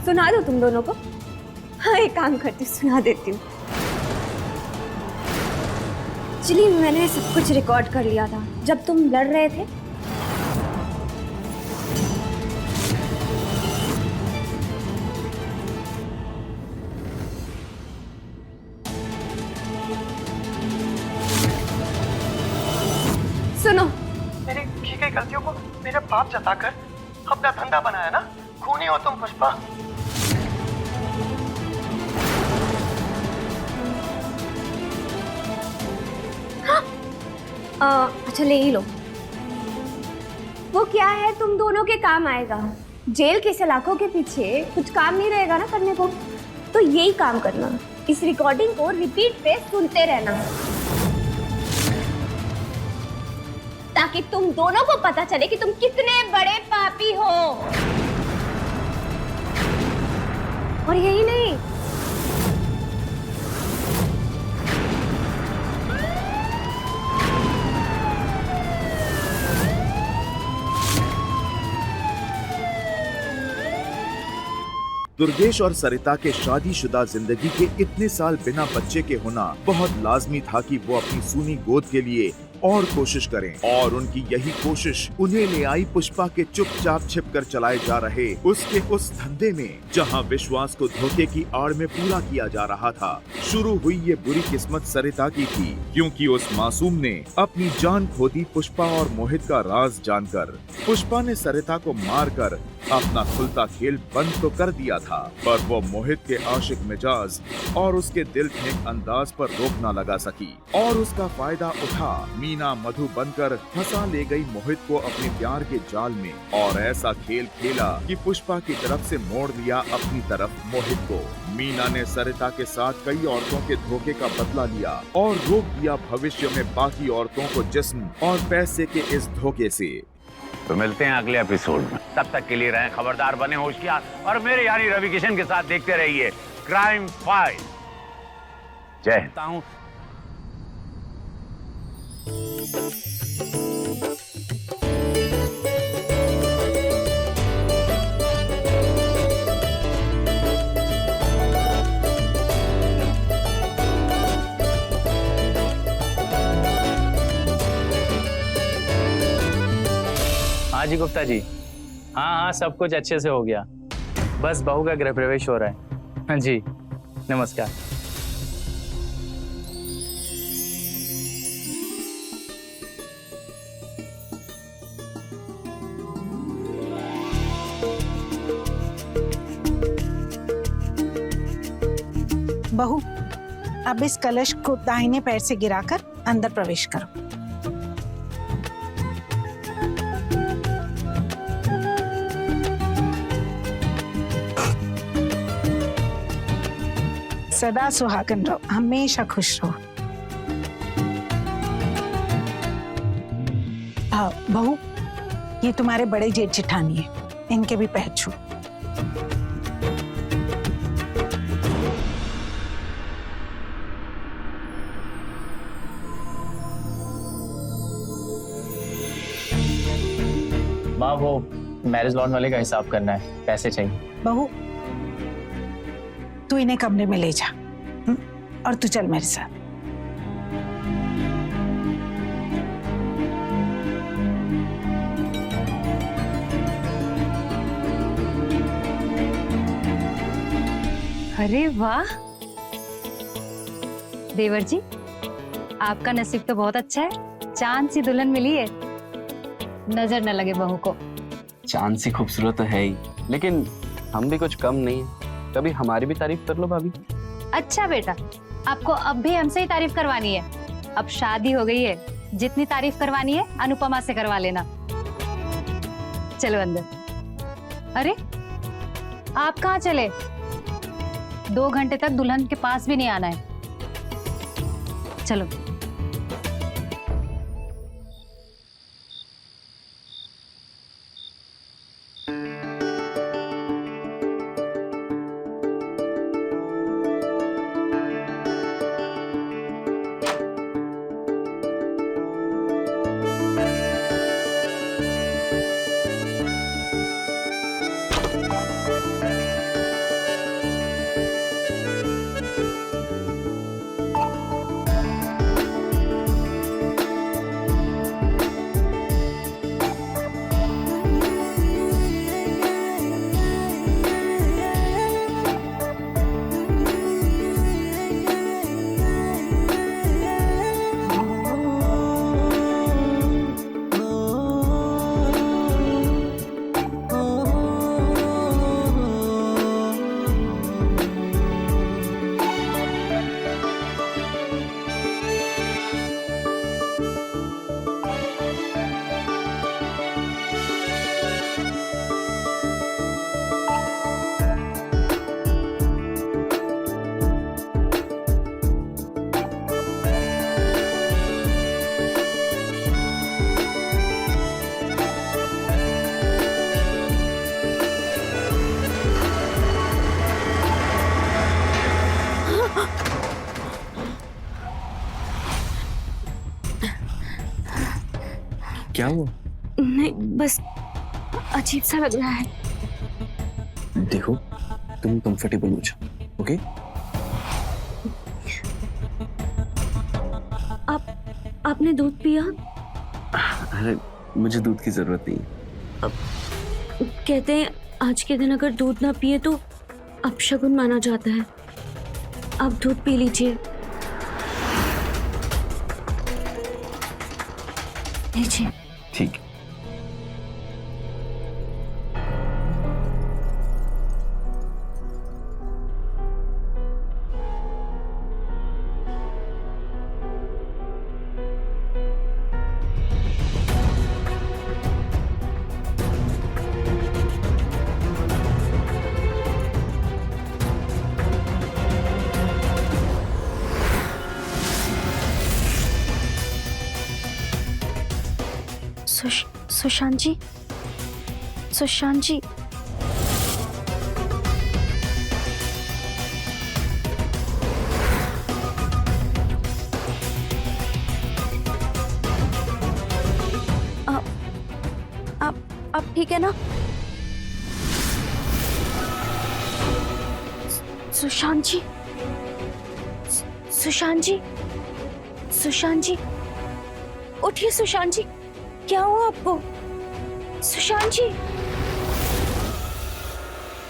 सुना दो तुम दोनों को। हाँ, एक काम करती हूँ, सुना देती हूँ। चलिए, मैंने सब कुछ रिकॉर्ड कर लिया था जब तुम लड़ रहे थे। सुनो, मेरी की गई गलतियों को मेरे पाप जताकर अपना धंधा बनाया ना, खूनी हो तुम पुष्पा। अच्छा ले ही लो। वो क्या है, तुम दोनों के काम आएगा। जेल के सलाखों के पीछे कुछ काम नहीं रहेगा ना करने को, तो यही काम करना। इस रिकॉर्डिंग को रिपीट पे सुनते रहना, ताकि तुम दोनों को पता चले कि तुम कितने बड़े पापी हो। और यही नहीं, दुर्गेश और सरिता के शादीशुदा जिंदगी के इतने साल बिना बच्चे के होना बहुत लाजमी था कि वो अपनी सूनी गोद के लिए और कोशिश करें, और उनकी यही कोशिश उन्हें ले आई पुष्पा के चुपचाप छिपकर चलाए जा रहे उसके उस धंधे में, जहां विश्वास को धोखे की आड़ में पूरा किया जा रहा था। शुरू हुई ये बुरी किस्मत सरिता की थी, क्योंकि उस मासूम ने अपनी जान खो दी पुष्पा और मोहित का राज जानकर। पुष्पा ने सरिता को मारकर अपना खुलता खेल बंद तो कर दिया था, पर वो मोहित के आशिक मिजाज और उसके दिल फेंक अंदाज पर रोक न लगा सकी, और उसका फायदा उठा मीना मधु बनकर फंसा ले गई मोहित को अपने प्यार के जाल में, और ऐसा खेल खेला कि पुष्पा की तरफ से मोड़ लिया अपनी तरफ मोहित को। मीना ने सरिता के साथ कई औरतों के धोखे का बदला लिया और रोक दिया भविष्य में बाकी औरतों को जिस्म और पैसे के इस धोखे से। तो मिलते हैं अगले एपिसोड में, तब तक के लिए रहें खबरदार, बने होशियार और मेरे यारी रवि किशन के साथ देखते रहिए क्राइम फाइल। जय हिंद। हाँ जी गुप्ता जी, हाँ सब कुछ अच्छे से हो गया, बस बहू का गृह प्रवेश हो रहा है। हाँ जी, नमस्कार। बहू, अब इस कलश को दाहिने पैर से गिराकर अंदर प्रवेश करो। सदा सुहागन रहो, हमेशा खुश रहो। बहू, ये तुम्हारे बड़े जेठ जेठानी है, इनके भी पैर छू। माँ, वो मैरिज लॉन वाले का हिसाब करना है, पैसे चाहिए। बहू, तू इन्हें कमरे में ले जा, और तू चल मेरे साथ। अरे वाह देवर जी, आपका नसीब तो बहुत अच्छा है, चांद सी दुल्हन मिली है। नजर न लगे बहू को। चांद सी खूबसूरत तो है ही, लेकिन हम भी कुछ कम नहीं है। कभी हमारी भी तारीफ कर लो भाभी। अच्छा बेटा, आपको अब भी हमसे ही तारीफ करवानी है। अब शादी हो गई है, जितनी तारीफ करवानी है अनुपमा से करवा लेना। चलो अंदर। अरे आप कहाँ चले? 2 घंटे तक दुल्हन के पास भी नहीं आना है। चलो। क्या हुआ? नहीं, बस अजीब सा लग रहा है। देखो, तुम कंफर्टेबल हो जाओ, ओके? आपने दूध पिया? अरे मुझे दूध की जरूरत नहीं है। कहते हैं आज के दिन अगर दूध ना पिए तो अपशगुन माना जाता है। आप दूध पी लीजिए। लीजिए। ठीक है। सुशांत जी, सुशांत जी, आप ठीक है ना? सुशांत जी, सुशांत जी, सुशांत जी, उठिए सुशांत जी, क्या हुआ आपको? सुशांत जी,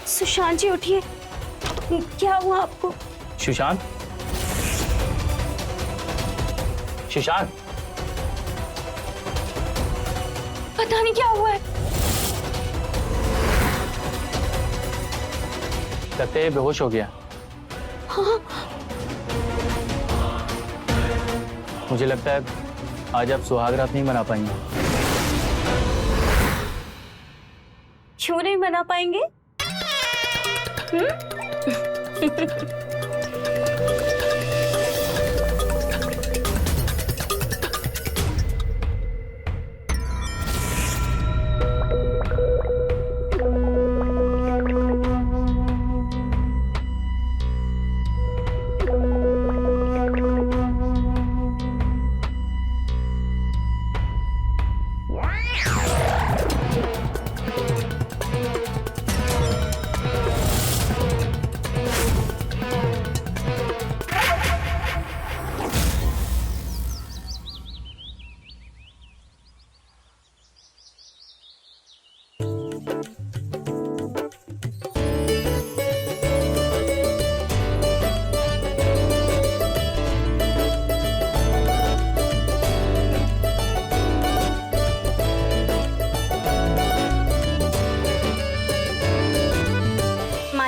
सुशांत जी उठिए, क्या हुआ आपको? सुशांत, सुशांत, पता नहीं क्या हुआ है। लगता है बेहोश हो गया। हाँ? मुझे लगता है आज आप सुहाग रात नहीं मना पाएंगे। क्यों नहीं मना पाएंगे?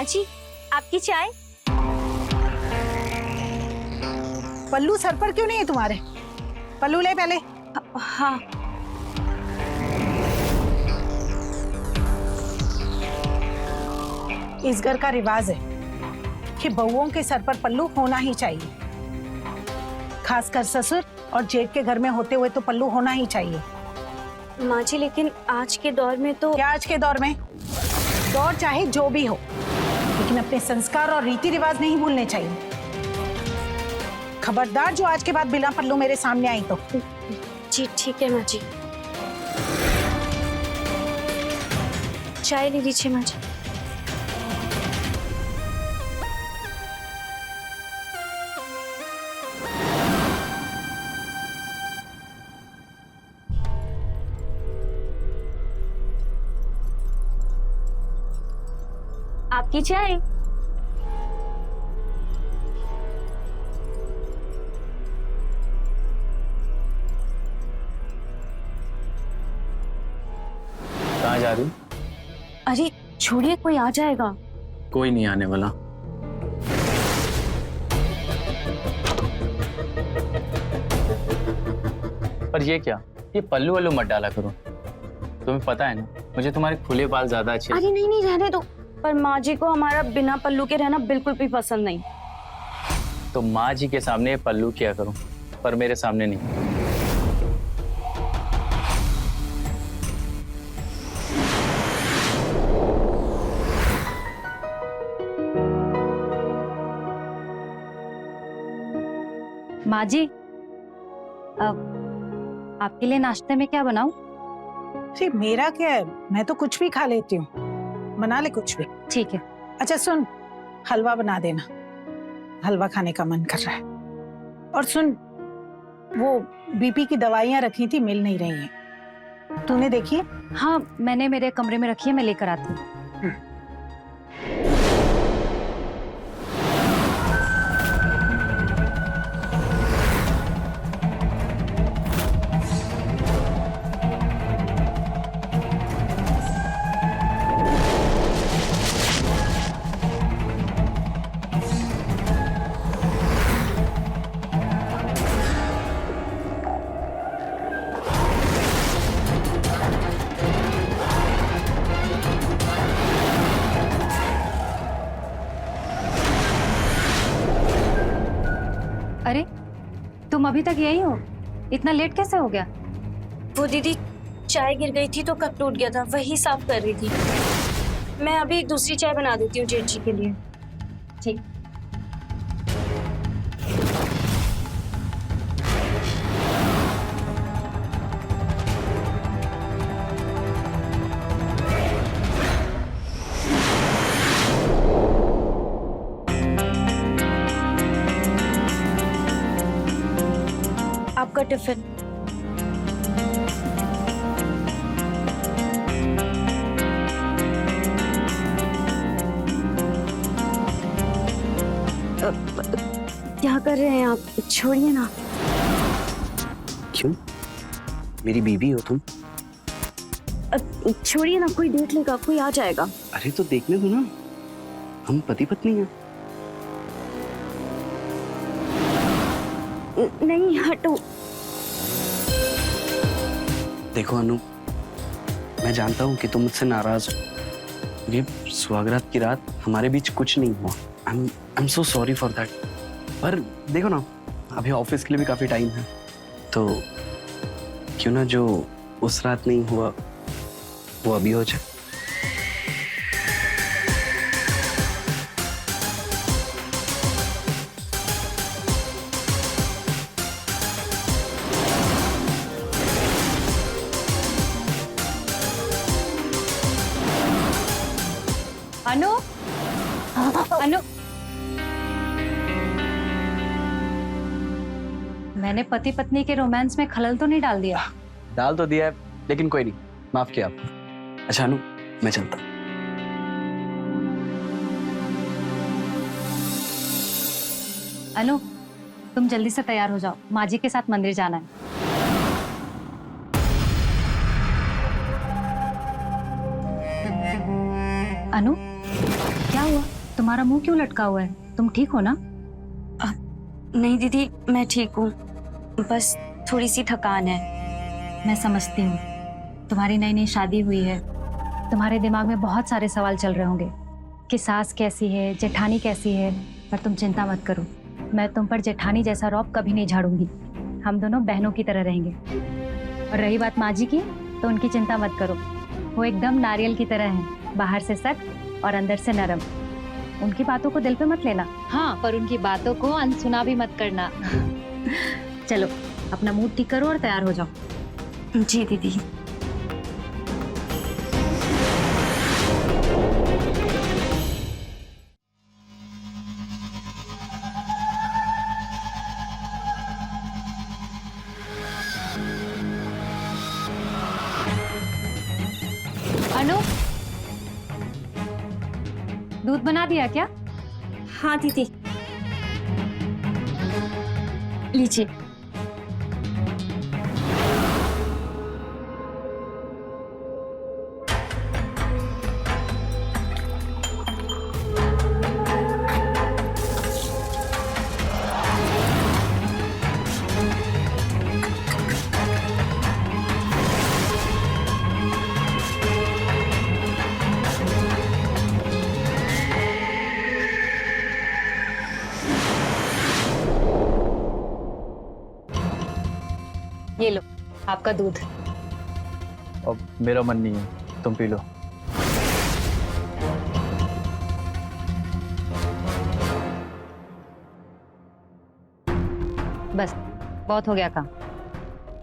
जी, आपकी चाय। पल्लू सर पर क्यों नहीं है तुम्हारे? पल्लू ले पहले, हाँ। इस घर का रिवाज है कि बहुओं के सर पर पल्लू होना ही चाहिए, खासकर ससुर और जेठ के घर में होते हुए तो पल्लू होना ही चाहिए। माँ जी लेकिन आज के दौर में तो। क्या आज के दौर में? दौर चाहे जो भी हो, लेकिन अपने संस्कार और रीति रिवाज नहीं भूलने चाहिए। खबरदार जो आज के बाद बिना पल्लू मेरे सामने आई तो। जी ठीक है माँ जी। चाय ले लीजिए माँ जी। आपकी चाय। कहाँ जा रही हूँ? अरे छोड़िए, कोई आ जाएगा। कोई नहीं आने वाला। पर ये क्या, ये पल्लू वल्लू मत डाला करो। तुम्हें पता है ना, मुझे तुम्हारे खुले बाल ज्यादा अच्छे। अरे नहीं नहीं, रहने दो। पर माँ जी को हमारा बिना पल्लू के रहना बिल्कुल भी पसंद नहीं। तो माँ जी के सामने पल्लू किया करो, पर मेरे सामने नहीं। माँ जी, आपके लिए नाश्ते में क्या बनाऊं? जी मेरा क्या है, मैं तो कुछ भी खा लेती हूँ, बना ले कुछ भी। ठीक है। अच्छा सुन, हलवा बना देना, हलवा खाने का मन कर रहा है। और सुन, वो बीपी की दवाइयाँ रखी थी, मिल नहीं रही हैं, तूने देखी है? हाँ, मैंने मेरे कमरे में रखी है, मैं लेकर आती हूँ। अरे तुम अभी तक यही हो? इतना लेट कैसे हो गया? वो दीदी चाय गिर गई थी तो कप टूट गया था, वही साफ कर रही थी। मैं अभी दूसरी चाय बना देती हूँ जेठ जी के लिए। ठीक। आपका टिफिन। क्या कर रहे हैं आप? छोड़िए ना। क्यों? मेरी बीवी हो तुम। छोड़िए ना, कोई देख लेगा, कोई आ जाएगा। अरे तो देखने दो ना, हम पति पत्नी हैं। नहीं हटो। देखो अनु, मैं जानता हूँ कि तुम मुझसे नाराज हो। ये सुहागरात की रात हमारे बीच कुछ नहीं हुआ। I am so sorry for that. पर देखो ना, अभी ऑफिस के लिए भी काफी टाइम है, तो क्यों ना जो उस रात नहीं हुआ वो अभी हो जाए। अनु, अनु, मैंने पति पत्नी के रोमांस में खलल तो नहीं डाल दिया? डाल तो दिया है, लेकिन कोई नहीं, माफ किया आपने। अच्छा अनु, मैं चलता। अनु, तुम जल्दी से तैयार हो जाओ, माँ जी के साथ मंदिर जाना है। अनु, क्या हुआ? तुम्हारा मुंह क्यों लटका हुआ है? तुम ठीक हो ना? नहीं दीदी, मैं ठीक हूँ, बस थोड़ी सी थकान है। मैं समझती हूँ, तुम्हारी नई नई शादी हुई है, तुम्हारे दिमाग में बहुत सारे सवाल चल रहे होंगे कि सास कैसी है, जेठानी कैसी है, पर तुम चिंता मत करो, मैं तुम पर जेठानी जैसा रौब कभी नहीं झाड़ूंगी। हम दोनों बहनों की तरह रहेंगे। और रही बात माँ जी की, तो उनकी चिंता मत करो, वो एकदम नारियल की तरह हैं, बाहर से सख्त और अंदर से नरम। उनकी बातों को दिल पे मत लेना, हाँ, पर उनकी बातों को अनसुना भी मत करना। चलो अपना मूड ठीक करो और तैयार हो जाओ। जी दीदी। अनु, दूध बना दिया क्या? हाँ दीदी, लीजिए। ये लो आपका दूध। अब मेरा मन नहीं है, तुम पी लो। बस बहुत हो गया काम।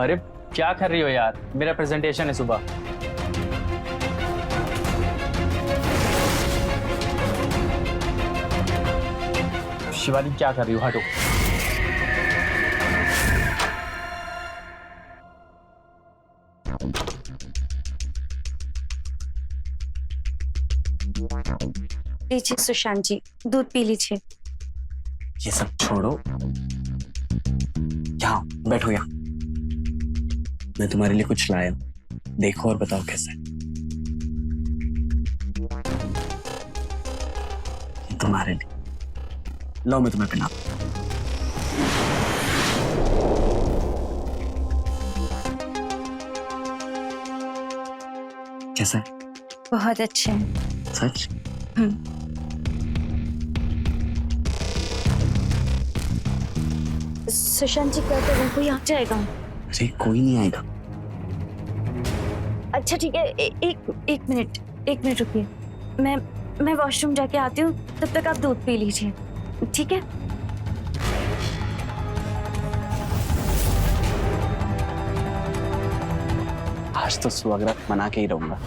अरे क्या कर रही हो यार, मेरा प्रेजेंटेशन है सुबह। शिवानी क्या कर रही हो, हटो। लीजिए सुशांत जी, दूध पी लीजिए। ये सब छोड़ो, यहाँ बैठो यहाँ। मैं तुम्हारे लिए कुछ लाया, देखो और बताओ कैसा है। ये तुम्हारे लिए, लो मैं तुम्हें पिला। कैसा है? बहुत अच्छे हैं। सच? सुशांत जी कहते हैं कोई आ जाएगा। अरे कोई नहीं आएगा। अच्छा ठीक है, एक मिनट रुकिए, मैं वॉशरूम जाके आती हूँ, तब तक आप दूध पी लीजिए, ठीक है? आज तो सुहागरात मना के ही रहूंगा।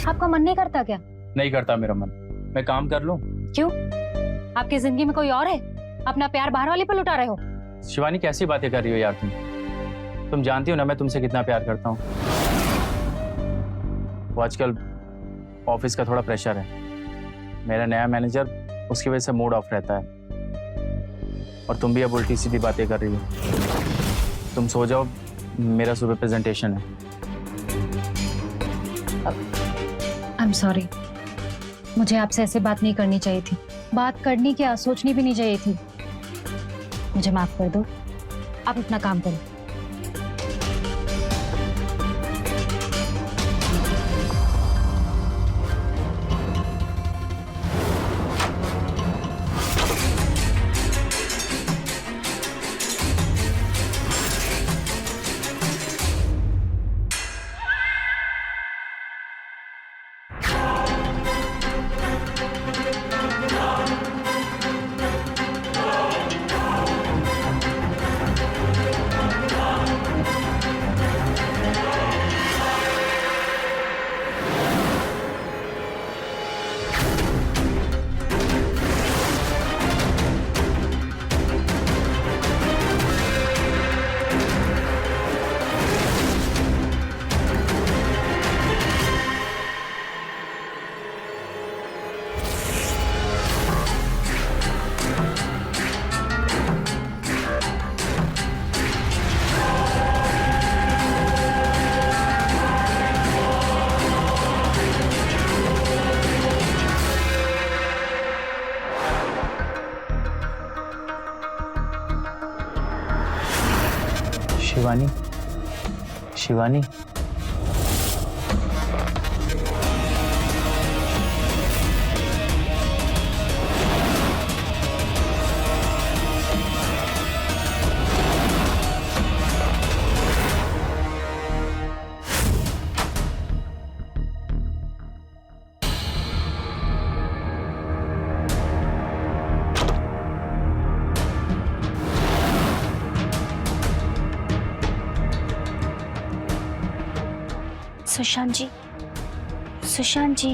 आपका मन नहीं करता क्या? नहीं करता मेरा मन, मैं काम कर लूं। क्यों? आपकी जिंदगी में कोई और है? अपना प्यार बाहर वाले पर लुटा रहे हो? शिवानी कैसी बातें कर रही हो यार तुम जानती हो ना मैं तुमसे कितना प्यार करता हूँ। वो आजकल ऑफिस का थोड़ा प्रेशर है, मेरा नया मैनेजर, उसकी वजह से मूड ऑफ रहता है। और तुम भी अब उल्टी सीधी बातें कर रही हो। तुम सो जाओ, मेरा सुबह प्रेजेंटेशन है। आई एम सॉरी, मुझे आपसे ऐसे बात नहीं करनी चाहिए थी। बात करनी क्या, सोचनी भी नहीं चाहिए थी। मुझे माफ कर दो, आप अपना काम करो। शिवानी, सुशांत जी, सुशांत जी,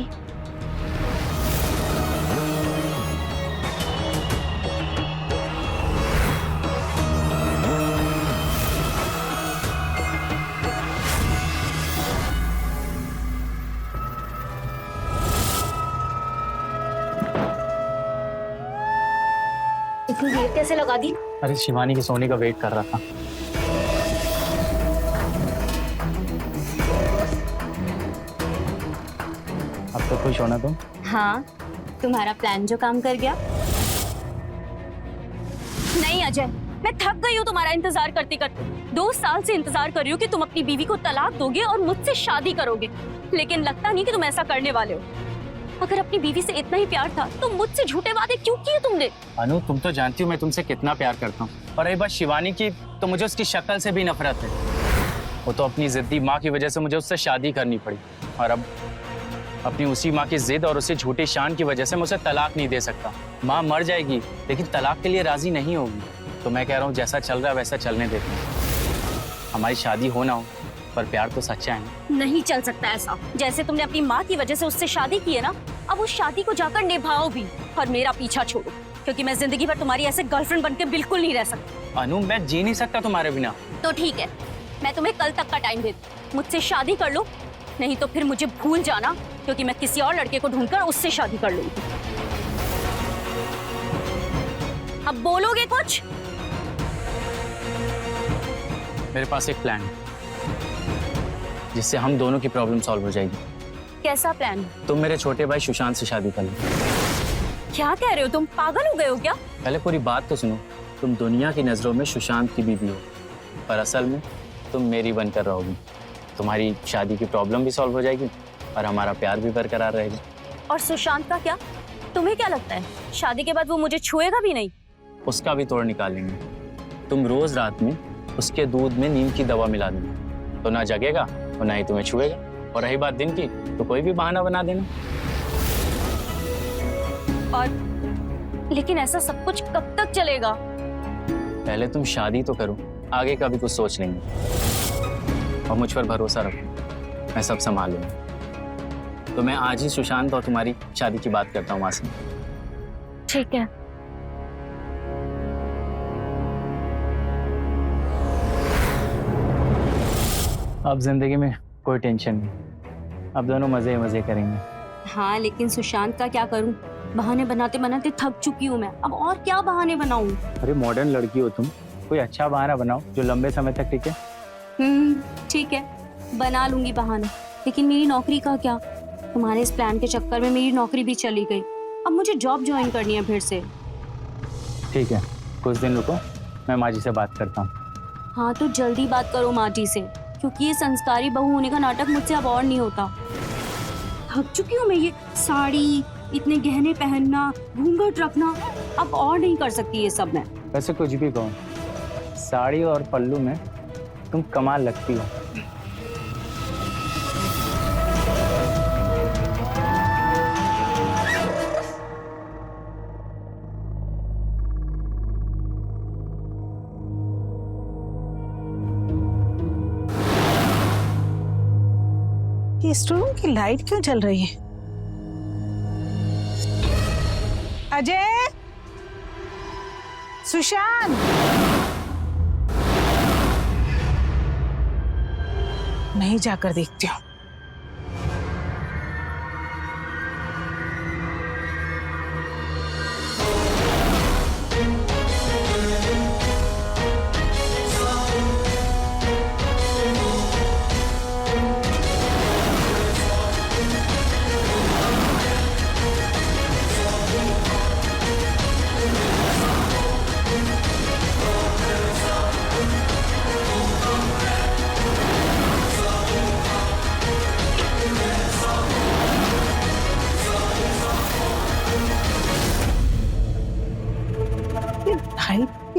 इतनी देर कैसे लगा दी? अरे शिवानी के सोने का वेट कर रहा था। अब तो खुश होना तुम। हाँ, तुम्हारा प्लान जो काम कर गया। नहीं अजय, मैं थक गई हूँ तुम्हारा इंतजार करते करते। 2 साल से इंतजार कर रही हूँ कि तुम अपनी बीवी को तलाक दोगे और मुझसे शादी करोगे, लेकिन लगता नहीं कि तुम ऐसा करने वाले हो। अगर अपनी बीवी से इतना ही प्यार था तो मुझसे झूठे वादे क्यों किए तुमने? अनु, तुम तो जानती हो मैं तुमसे कितना प्यार करता हूँ, और रही बात शिवानी की, तो मुझे उसकी शक्ल से भी नफरत है। वो तो अपनी जिद्दी माँ की वजह से मुझे उससे शादी करनी पड़ी, और अब अपनी उसी माँ की जिद और उसी झूठी शान की वजह से मैं उसे तलाक नहीं दे सकता। माँ मर जाएगी लेकिन तलाक के लिए राजी नहीं होगी। तो मैं कह रहा हूँ जैसा चल रहा है वैसा चलने देते हैं। हमारी शादी हो ना हो, पर प्यार तो सच्चा है ना। नहीं चल सकता ऐसा। जैसे तुमने अपनी माँ की वजह से उससे शादी की है ना, अब उस शादी को जाकर निभाओ भी और मेरा पीछा छोड़ो, क्योंकि मैं जिंदगी भर तुम्हारी ऐसे गर्लफ्रेंड बनके बिल्कुल नहीं रह सकती। अनु, मैं जी नहीं सकता तुम्हारे बिना। तो ठीक है, मैं तुम्हें कल तक का टाइम देती हूँ। मुझसे शादी कर लो, नहीं तो फिर मुझे भूल जाना, क्योंकि मैं किसी और लड़के को ढूंढकर उससे शादी कर लूंगी। अब बोलोगे कुछ? मेरे पास एक प्लान है जिससे हम दोनों की प्रॉब्लम सॉल्व हो जाएगी। कैसा प्लान? तुम मेरे छोटे भाई सुशांत से शादी कर लो। क्या कह रहे हो तुम? पागल हो गए हो क्या? पहले पूरी बात तो सुनो। तुम दुनिया की नजरों में सुशांत की बीवी हो, पर असल में तुम मेरी बनकर रहोगी। तुम्हारी शादी की प्रॉब्लम भी सॉल्व हो जाएगी और हमारा प्यार भी बरकरार रहेगा। और सुशांत का क्या? तुम्हें क्या लगता है शादी के बाद वो मुझे छुएगा भी नहीं? उसका भी तोड़ निकालेंगे। तुम रोज रात में उसके दूध में नीम की दवा मिला देना, तो ना जगेगा और ना ही तुम्हें छुएगा। और रही बात दिन की, तो कोई भी बहाना बना देना। और लेकिन ऐसा सब कुछ कब तक चलेगा? पहले तुम शादी तो करो, आगे का भी कुछ सोच लेंगे। और मुझ पर भरोसा रखो, मैं सब संभाल लूंगा। तो मैं आज ही सुशांत और तुम्हारी शादी की बात करता हूँ वहां से। ठीक है। अब जिंदगी में कोई टेंशन नहीं, अब दोनों मजे ही मजे करेंगे। हाँ, लेकिन सुशांत का क्या करूं? बहाने बनाते बनाते थक चुकी हूँ मैं। अब और क्या बहाने बनाऊं? अरे मॉडर्न लड़की हो तुम, कोई अच्छा बहाना बनाओ जो लंबे समय तक टिके। ठीक है, बना लूंगी बहाना। लेकिन मेरी नौकरी का क्या? तुम्हारे इस प्लान के चक्कर में मेरी नौकरी भी चली गई। अब मुझे जॉब ज्वाइन करनी है फिर से। ठीक है, कुछ दिन रुको, मैं माँ जी से बात करता हूँ। हाँ, तो जल्दी बात करो माँ जी से, क्योंकि ये संस्कारी बहू होने का नाटक मुझसे अब और नहीं होता। थक चुकी हूँ मैं ये साड़ी, इतने गहने पहनना, घूंघट रखना। अब और नहीं कर सकती ये सब मैं। वैसे कुछ भी कहो, साड़ी और पल्लू में तुम कमाल लगती हो। इस रूम की लाइट क्यों जल रही है? अजय, सुशांत, नहीं जाकर देखती हूँ।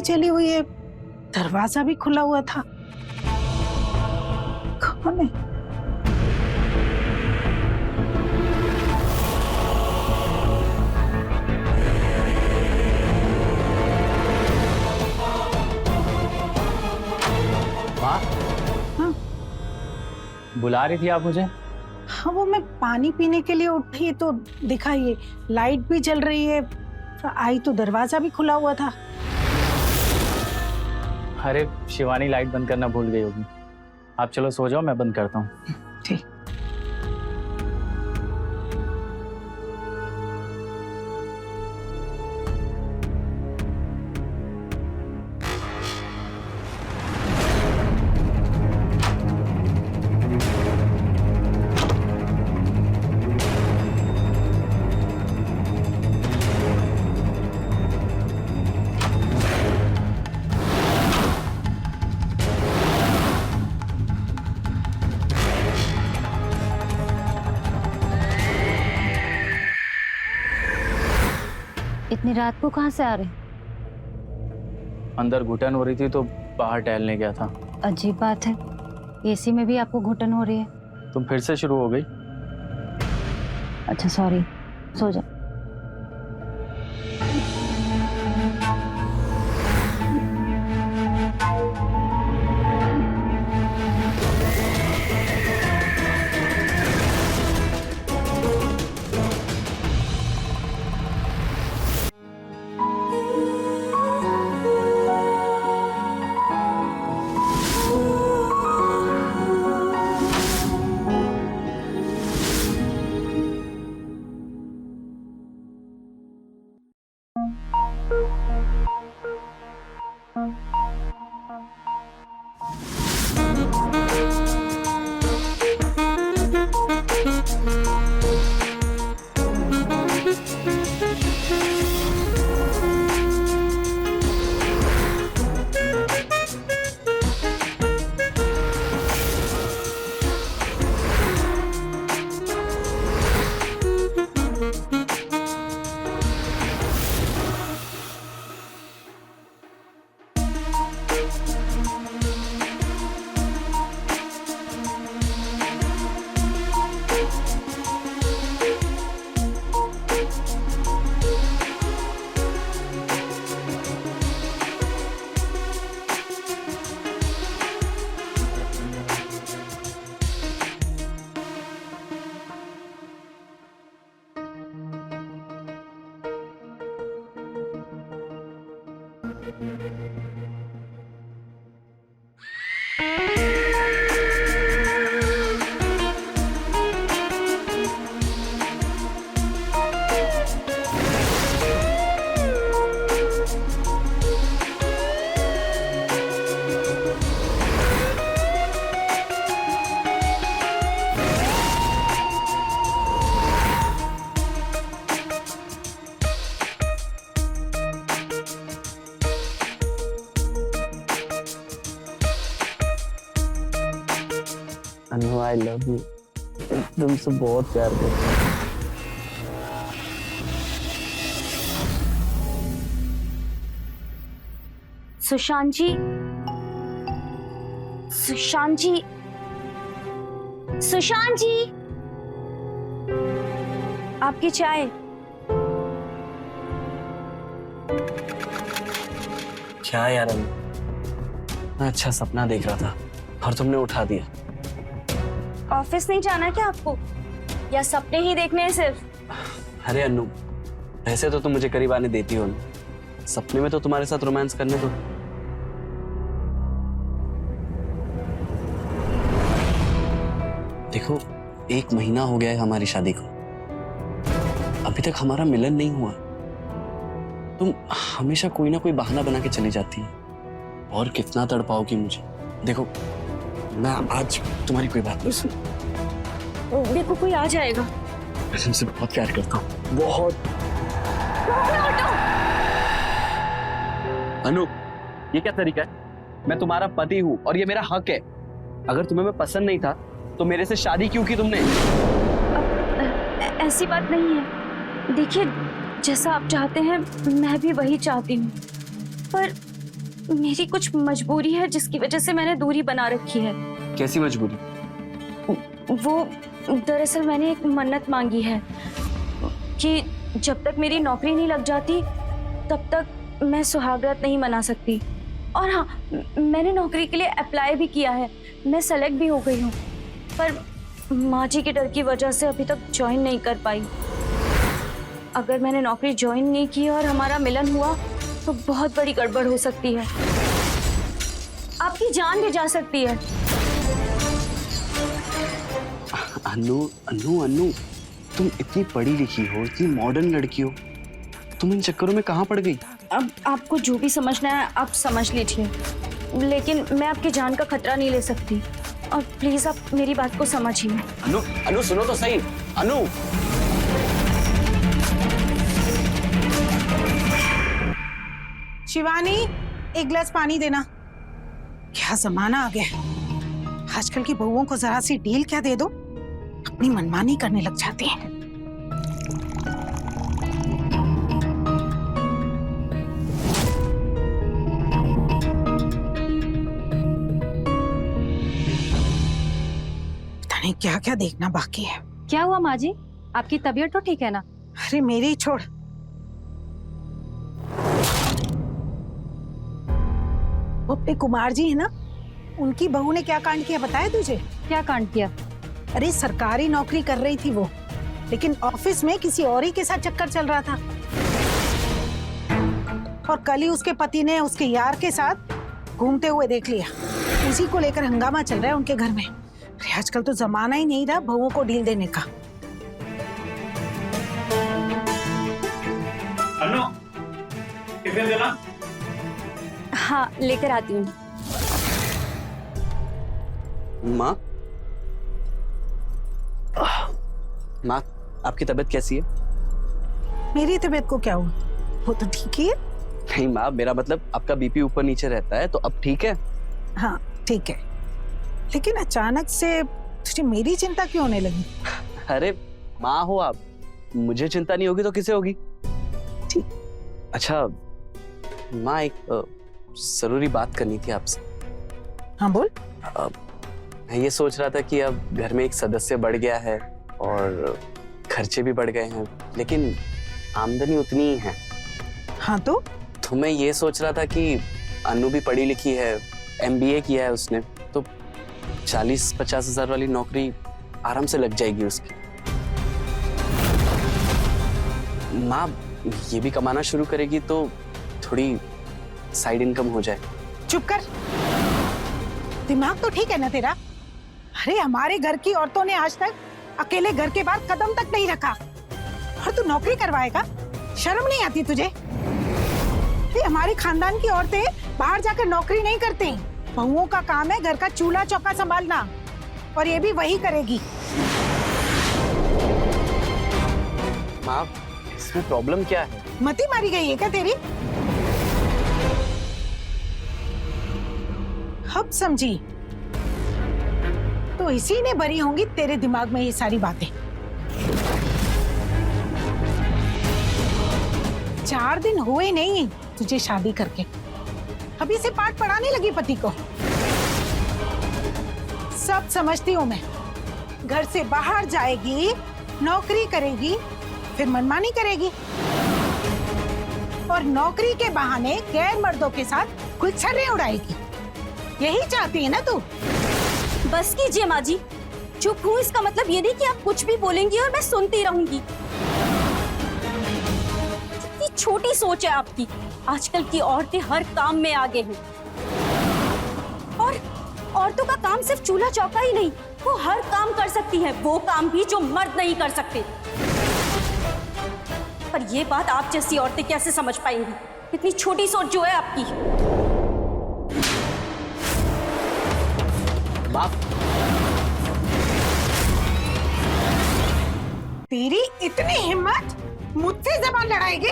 जली हुई है, दरवाजा भी खुला हुआ था। कौन है? माँ, हाँ बुला रही थी आप मुझे? हाँ, वो मैं पानी पीने के लिए उठी तो दिखा ये लाइट भी जल रही है, आई तो दरवाजा भी खुला हुआ था। अरे शिवानी लाइट बंद करना भूल गई होगी। आप चलो सो जाओ, मैं बंद करता हूँ। ठीक। इतनी रात को कहाँ से आ रहे? अंदर घुटन हो रही थी तो बाहर टहलने गया था। अजीब बात है, एसी में भी आपको घुटन हो रही है। तुम फिर से शुरू हो गई? अच्छा सॉरी, सो जाओ। अनु, आई लव यू। तुमसे बहुत प्यार करता हूँ। सुशांत जी, सुशांत जी, सुशांत जी, आपकी चाय। क्या यार अनु, मैं अच्छा सपना देख रहा था और तुमने उठा दिया। ऑफिस नहीं जाना क्या आपको, या सपने ही देखने हैं सिर्फ? अरे अनु, वैसे तो तुम मुझे करीब आने देती हो ना, सपने में तो तुम्हारे साथ रोमांस करने दो। देखो, 1 महीना हो गया है हमारी शादी को, अभी तक हमारा मिलन नहीं हुआ। तुम हमेशा कोई ना कोई बहाना बना के चली जाती है, और कितना तड़पाओगी मुझे। देखो, मैं आज तुम्हारी कोई बात नहीं सुन। देखो कोई आ जाएगा। मैं तुमसे बहुत प्यार करता हूँ, बहुत। अनु, ये क्या तरीका है? मैं तुम्हारा पति हूँ और ये मेरा हक है। अगर तुम्हें मैं पसंद नहीं था तो मेरे से शादी क्यों की तुमने? ऐसी बात नहीं है। देखिए, जैसा आप चाहते हैं मैं भी वही चाहती हूँ, पर मेरी कुछ मजबूरी है जिसकी वजह से मैंने दूरी बना रखी है। कैसी मजबूरी? वो दरअसल मैंने एक मन्नत मांगी है कि जब तक मेरी नौकरी नहीं लग जाती तब तक मैं सुहागरात नहीं मना सकती। और हाँ, मैंने नौकरी के लिए अप्लाई भी किया है, मैं सेलेक्ट भी हो गई हूँ, पर माँ जी के डर की वजह से अभी तक ज्वाइन नहीं कर पाई। अगर मैंने नौकरी ज्वाइन नहीं की और हमारा मिलन हुआ तो बहुत बड़ी गड़बड़ हो सकती है, आपकी जान भी जा सकती है। अनु अनु अनु, तुम इतनी पढ़ी लिखी हो, इतनी मॉडर्न लड़की हो, तुम इन चक्करों में कहाँ पड़ गई? अब आपको जो भी समझना है आप समझ लीजिए, लेकिन मैं आपकी जान का खतरा नहीं ले सकती, और प्लीज आप मेरी बात को समझिए। अनु अनु सुनो तो सही। अनु, शिवानी, एक गिलास पानी देना। क्या जमाना आ गया है, आजकल की बहुओं को जरा सी ढील क्या दे दो, अपनी मनमानी करने लग जाती हैं। पता नहीं क्या क्या देखना बाकी है। क्या हुआ माँ जी, आपकी तबीयत तो ठीक है ना? अरे मेरी छोड़, वो अपने कुमार जी है ना, उनकी बहू ने क्या कांड किया बताया तुझे? क्या कांड किया? अरे सरकारी नौकरी कर रही थी वो, लेकिन ऑफिस में किसी और ही के साथ चक्कर चल रहा था, और कल ही उसके पति ने उसके यार के साथ घूमते हुए देख लिया। उसी को लेकर हंगामा चल रहा है उनके घर में। अरे आजकल तो जमाना ही नहीं रहा बहुओं को ढील देने का। अनु, टिफिन देना। हाँ, लेकर आती हूँ। माँ, माँ, आपकी तबीयत कैसी है? मेरी तबीयत को क्या हुआ? वो तो ठीक ही है। नहीं माँ, मेरा मतलब आपका बीपी ऊपर नीचे रहता है, तो अब ठीक है? हाँ ठीक है, लेकिन अचानक से तुझे मेरी चिंता क्यों होने लगी? अरे माँ हो आप, मुझे चिंता नहीं होगी तो किसे होगी? ठीक। अच्छा माँ, एक जरूरी बात करनी थी आपसे। हाँ बोल। मैं ये सोच रहा था कि अब घर में एक सदस्य बढ़ गया है और खर्चे भी बढ़ गए हैं, लेकिन आमदनी उतनी ही है। हाँ तो मैं ये सोच रहा था कि अनु भी पढ़ी लिखी है, MBA किया है उसने, तो 40-50 हजार वाली नौकरी आराम से लग जाएगी उसकी। माँ ये भी कमाना शुरू करेगी तो थोड़ी साइड इनकम हो जाए। चुप कर, दिमाग तो ठीक है ना तेरा? अरे हमारे घर की औरतों ने आज तक अकेले घर के बाहर कदम तक नहीं रखा, और तू नौकरी करवाएगा? शर्म नहीं आती तुझे? हमारे खानदान की औरतें बाहर जाकर नौकरी नहीं करती, बहुओं का काम है घर का चूल्हा चौका संभालना, और ये भी वही करेगी। माँ इसमें प्रॉब्लम क्या है? मती मारी गई है क्या तेरी? अब समझी, तो इसी ने भरी होंगी तेरे दिमाग में ये सारी बातें। 4 दिन हुए नहीं तुझे शादी करके, अभी से पाठ पढ़ाने लगी पति को। सब समझती हूँ मैं, घर से बाहर जाएगी, नौकरी करेगी, फिर मनमानी करेगी, और नौकरी के बहाने गैर मर्दों के साथ गुलछर्रे उड़ाएगी। यही चाहती है ना तू? बस कीजिए माँ जी, चुप हूँ इसका मतलब ये नहीं कि आप कुछ भी बोलेंगी और मैं सुनती रहूंगी। कितनी छोटी सोच है आपकी। आजकल की औरतें हर काम में आगे हैं, और औरतों का काम सिर्फ चूल्हा चौका ही नहीं, वो हर काम कर सकती हैं, वो काम भी जो मर्द नहीं कर सकते। पर ये बात आप जैसी औरतें कैसे समझ पाएंगी? इतनी छोटी सोच जो है आपकी। माँ, तेरी इतनी हिम्मत, मुझसे जबान लड़ाएगी?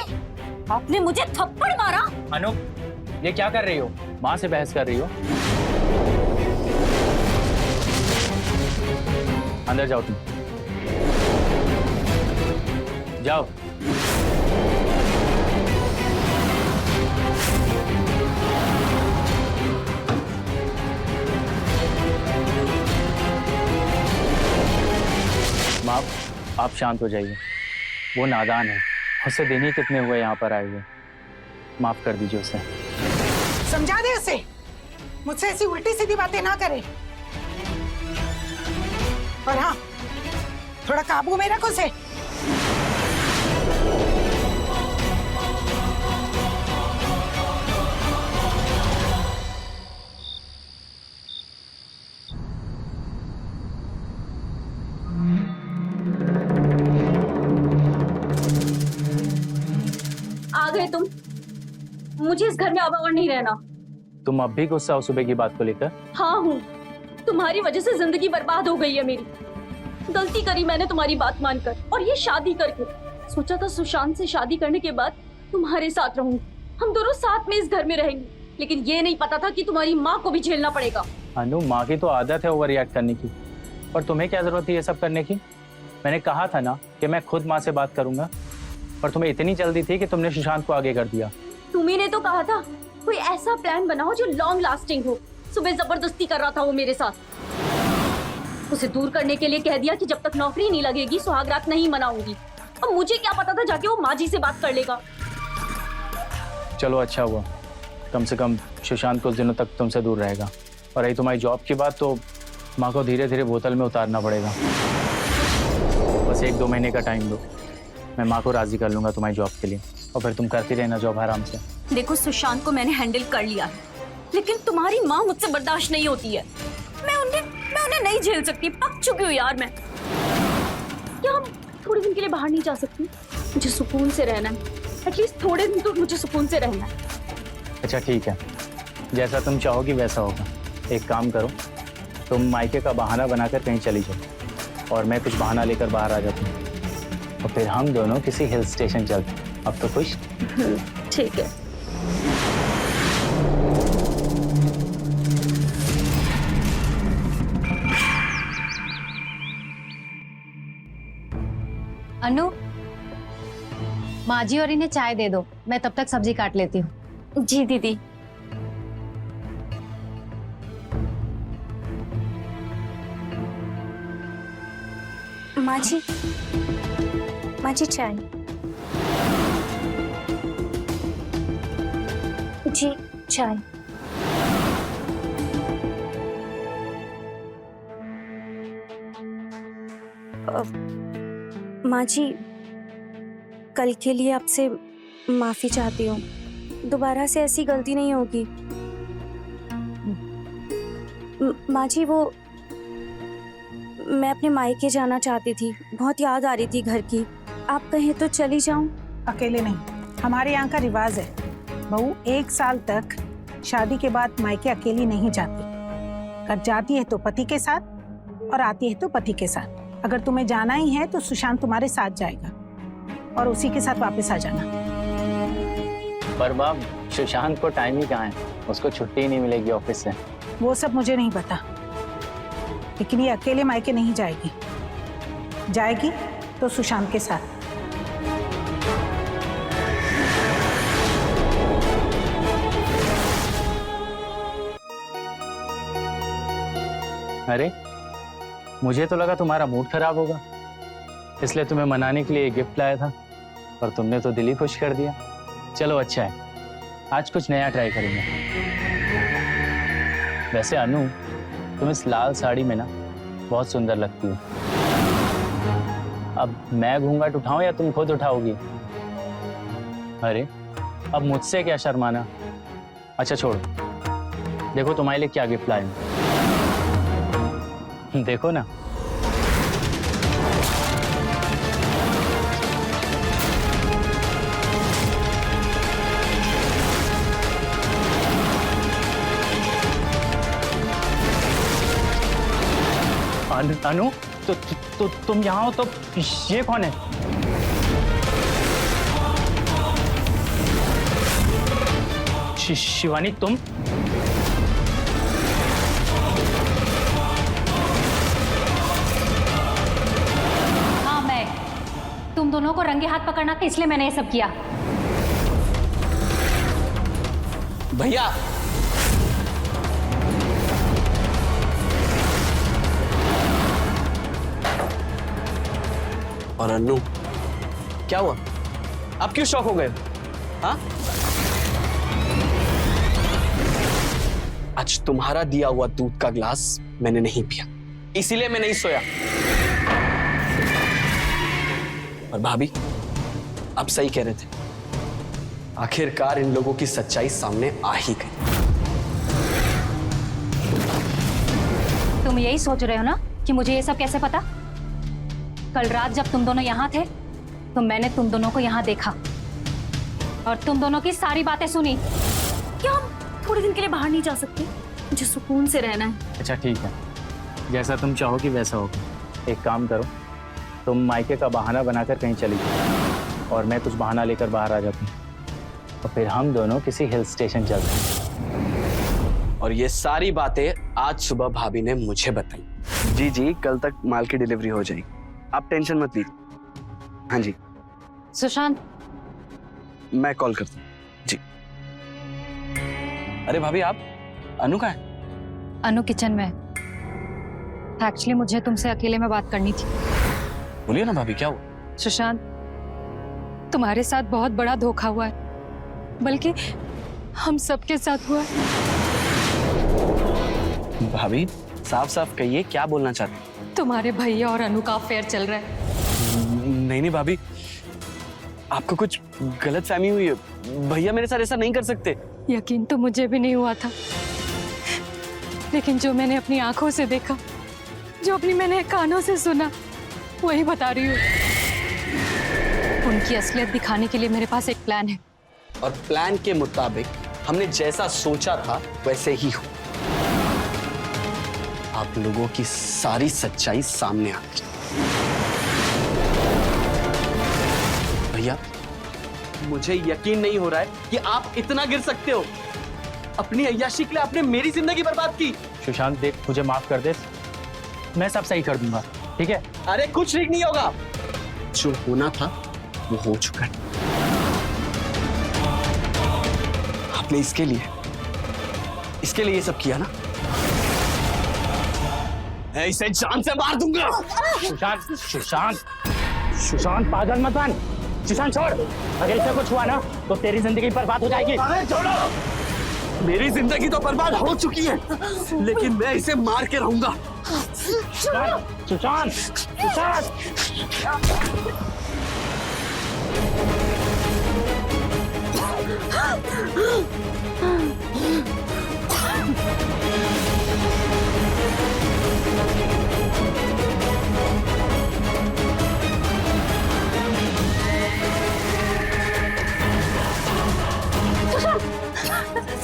आपने मुझे थप्पड़ मारा। अनु, ये क्या कर रही हो? माँ से बहस कर रही हो? अंदर जाओ, तुम जाओ। आप शांत हो जाइए, वो नादान है, उससे दिन ही कितने हुए यहाँ पर आए हुए, माफ कर दीजिए उसे। समझा दे उसे, मुझसे ऐसी उल्टी सीधी बातें ना करे। और हाँ, थोड़ा काबू में रख उसे। आ गए तुम। मुझे इस घर में अब और नहीं रहना। तुम अब भी गुस्सा हो सुबह की बात को लेकर? हाँ हूँ, तुम्हारी वजह से जिंदगी बर्बाद हो गई है मेरी। गलती करी मैंने तुम्हारी बात मानकर, और ये शादी करके। सोचा था सुशांत से शादी करने के बाद तुम्हारे साथ रहूंगी, हम दोनों साथ में इस घर में रहेंगे, लेकिन ये नहीं पता था कि तुम्हारी माँ को भी झेलना पड़ेगा। अनु, माँ की तो आदत है ओवर रिएक्ट करने की, और तुम्हें क्या जरूरत है ये सब करने की? मैंने कहा था ना कि मैं खुद माँ से बात करूंगा, पर तुम्हें इतनी जल्दी थी कि तुमने सुशांत को आगे कर दिया। तुम्ही ने तो कहा था कोई ऐसा प्लान बनाओ जो लॉन्ग लास्टिंग हो। सुबह जबरदस्ती कर रहा था वो मेरे साथ। उसे दूर करने के लिए कह दिया कि जब तक नौकरी नहीं लगेगी सुहागरात नहीं मनाऊंगी। अब मुझे क्या पता था जाके वो माँ जी से बात कर लेगा। चलो अच्छा हुआ, कम से कम सुशांत कुछ दिनों तक तुमसे दूर रहेगा। और रही तुम्हारी जॉब की बात, तो माँ को धीरे धीरे बोतल में उतारना पड़ेगा। बस 1-2 महीने का टाइम दो, मैं माँ को राजी कर लूंगा तुम्हारी जॉब के लिए, और फिर तुम करती रहना जॉब आराम से। देखो सुशांत को मैंने हैंडल कर लिया है, लेकिन तुम्हारी माँ मुझसे बर्दाश्त नहीं होती है। मैं उन्हें नहीं झेल सकती, पक चुकी हूँ यार मैं। क्या हम थोड़े दिन के लिए बाहर नहीं जा सकती? मुझे सुकून से रहना है, एटलीस्ट थोड़े दिन तो मुझे सुकून से रहना है। अच्छा ठीक है, जैसा तुम चाहोगी वैसा होगा। एक काम करो, तुम मायके का बहाना बनाकर कहीं चली जाओ, और मैं कुछ बहाना लेकर बाहर आ जाता हूँ, और फिर हम दोनों किसी हिल स्टेशन चलते हैं। अब तो खुश? ठीक है। अनु, माँ जी और इन्हें चाय दे दो, मैं तब तक सब्जी काट लेती हूँ। जी दीदी। माँ जी, माँ जी चाय। जी चाय। माँ जी, कल के लिए आपसे माफी चाहती हूँ। दोबारा से ऐसी गलती नहीं होगी। माँ जी, वो मैं अपने मायके जाना चाहती थी, बहुत याद आ रही थी घर की। आप कहें तो चली जाऊं? अकेले नहीं, हमारे यहाँ का रिवाज है, बहू 1 साल तक शादी के बाद मायके अकेली नहीं जाती। अगर जाती है तो पति के साथ, और आती है तो पति के साथ। अगर तुम्हें जाना ही है तो सुशांत तुम्हारे साथ जाएगा, और उसी के साथ वापस आ जाना। पर बाप, सुशांत को टाइम ही कहाँ है, उसको छुट्टी ही नहीं मिलेगी ऑफिस से। वो सब मुझे नहीं पता, लेकिन ये अकेले मायके नहीं जाएगी। जाएगी तो सुशांत के साथ। अरे, मुझे तो लगा तुम्हारा मूड खराब होगा, इसलिए तुम्हें मनाने के लिए गिफ्ट लाया था, पर तुमने तो दिल ही खुश कर दिया। चलो अच्छा है, आज कुछ नया ट्राई करेंगे। वैसे अनु, तुम इस लाल साड़ी में ना बहुत सुंदर लगती हो। अब मैं घूंघट उठाऊं या तुम खुद उठाओगी? अरे, अब मुझसे क्या शर्माना। अच्छा छोड़ो, देखो तुम्हारे लिए क्या गिफ्ट लाए हूं। देखो ना। अनु, तो तुम यहाँ हो, तो ये कौन है? शिवानी, तुम? हाँ मैं, तुम दोनों को रंगे हाथ पकड़ना था, इसलिए मैंने ये सब किया। भैया, अनु, क्या हुआ? आप क्यों शॉक हो गए? हाँ? आज तुम्हारा दिया हुआ दूध का ग्लास मैंने नहीं पिया, इसीलिए मैं नहीं सोया। और भाभी, आप सही कह रहे थे, आखिरकार इन लोगों की सच्चाई सामने आ ही गई। तुम यही सोच रहे हो ना कि मुझे ये सब कैसे पता? कल रात जब तुम दोनों यहाँ थे तो मैंने तुम दोनों को यहाँ देखा और तुम दोनों की सारी बातें सुनी। क्या हम थोड़े दिन के लिए बाहर नहीं जा सकते? मुझे सुकून से रहना है। अच्छा ठीक है, जैसा तुम चाहोगी वैसा होगा। एक काम करो, तुम मायके का बहाना बनाकर कहीं चली जाओ और मैं कुछ बहाना लेकर बाहर आ जाता हूँ और फिर हम दोनों किसी हिल स्टेशन चलते हैं। और ये सारी बातें आज सुबह भाभी ने मुझे बताई। जी जी, कल तक माल की डिलीवरी हो जाएगी, आप टेंशन मत लीजिए। हाँ जी सुशांत, मैं कॉल करता हूँ जी। अरे भाभी, आप अनु कहाँ है? अनु किचन में। एक्चुअली मुझे तुमसे अकेले में बात करनी थी। बोलिए ना भाभी, क्या हुआ? सुशांत, तुम्हारे साथ बहुत बड़ा धोखा हुआ है, बल्कि हम सबके साथ हुआ है। भाभी साफ साफ कहिए, क्या बोलना चाहते हैं? तुम्हारे भैया और अनु का अफेयर चल रहा है। नहीं नहीं भाभी, आपको कुछ गलत फहमी हुई है। भैया मेरे साथ ऐसा नहीं कर सकते। यकीन तो मुझे भी नहीं हुआ था, लेकिन जो मैंने अपनी आंखों से देखा, जो अपनी मैंने कानों से सुना, वही बता रही हूँ। उनकी असलियत दिखाने के लिए मेरे पास एक प्लान है। और प्लान के मुताबिक हमने जैसा सोचा था वैसे ही हो। आप लोगों की सारी सच्चाई सामने आ गई। भैया, मुझे यकीन नहीं हो रहा है कि आप इतना गिर सकते हो। अपनी अय्याशी के लिए आपने मेरी जिंदगी बर्बाद की। सुशांत देख, मुझे माफ कर दे, मैं सब सही कर दूंगा, ठीक है? अरे कुछ ठीक नहीं होगा, जो होना था वो हो चुका है। आपने इसके लिए ये सब किया ना? मैं इसे जान से मार दूंगा। सुशांत, सुशांत, सुशांत पागल मत बन। सुशांत छोड़, अगर इससे कुछ हुआ ना तो तेरी जिंदगी बर्बाद हो जाएगी। अरे छोड़ो, मेरी जिंदगी तो बर्बाद हो चुकी है, लेकिन मैं इसे मार के रहूंगा। सुशांत, सुशांत, सुशांत।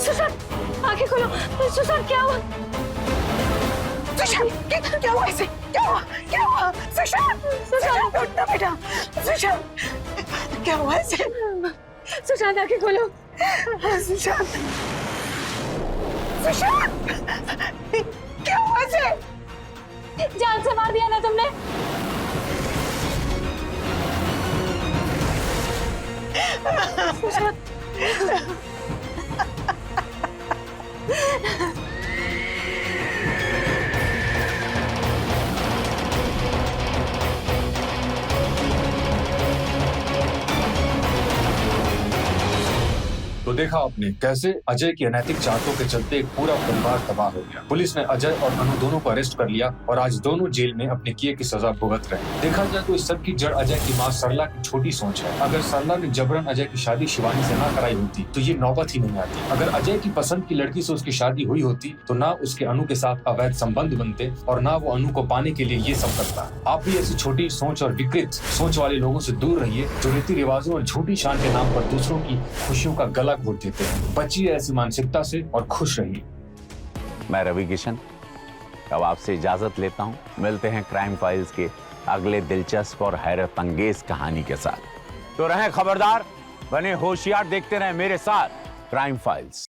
सुशांत, आंखें खोलो। सुशांत, क्या हुआ? सुशांत, क्या हुआ इसे? क्या हुआ? क्या हुआ? सुशांत, सुशांत, उठना बेटा। सुशांत, क्या हुआ इसे? सुशांत, आंखें खोलो। सुशांत, सुशांत, क्या हुआ इसे? जान से मार दिया ना तुमने? सुशांत, तो देखा आपने कैसे अजय की अनैतिक चाहतों के चलते एक पूरा परिवार तबाह हो गया। पुलिस ने अजय और अनु दोनों को अरेस्ट कर लिया और आज दोनों जेल में अपने किए की सजा भुगत रहे हैं। देखा जाए तो इस सब की जड़ अजय की मां सरला की छोटी सोच है। अगर सरला ने जबरन अजय की शादी शिवानी से ना कराई होती तो ये नौबत ही नहीं आती। अगर अजय की पसंद की लड़की से उसकी शादी हुई होती तो ना उसके अनु के साथ अवैध संबंध बनते और ना वो अनु को पाने के लिए ये सब करता। आप भी ऐसी छोटी सोच और विकृत सोच वाले लोगों से दूर रहिए जो रीति रिवाजों और झूठी शान के नाम पर दूसरों की खुशियों का गला घोट देते हैं। बचिए ऐसी मानसिकता से और खुश रहिए। मैं रवि किशन अब आपसे इजाजत लेता हूं। मिलते हैं क्राइम फाइल्स के अगले दिलचस्प और हैरत अंगेज कहानी के साथ। तो रहें खबरदार, बने होशियार, देखते रहें मेरे साथ क्राइम फाइल्स।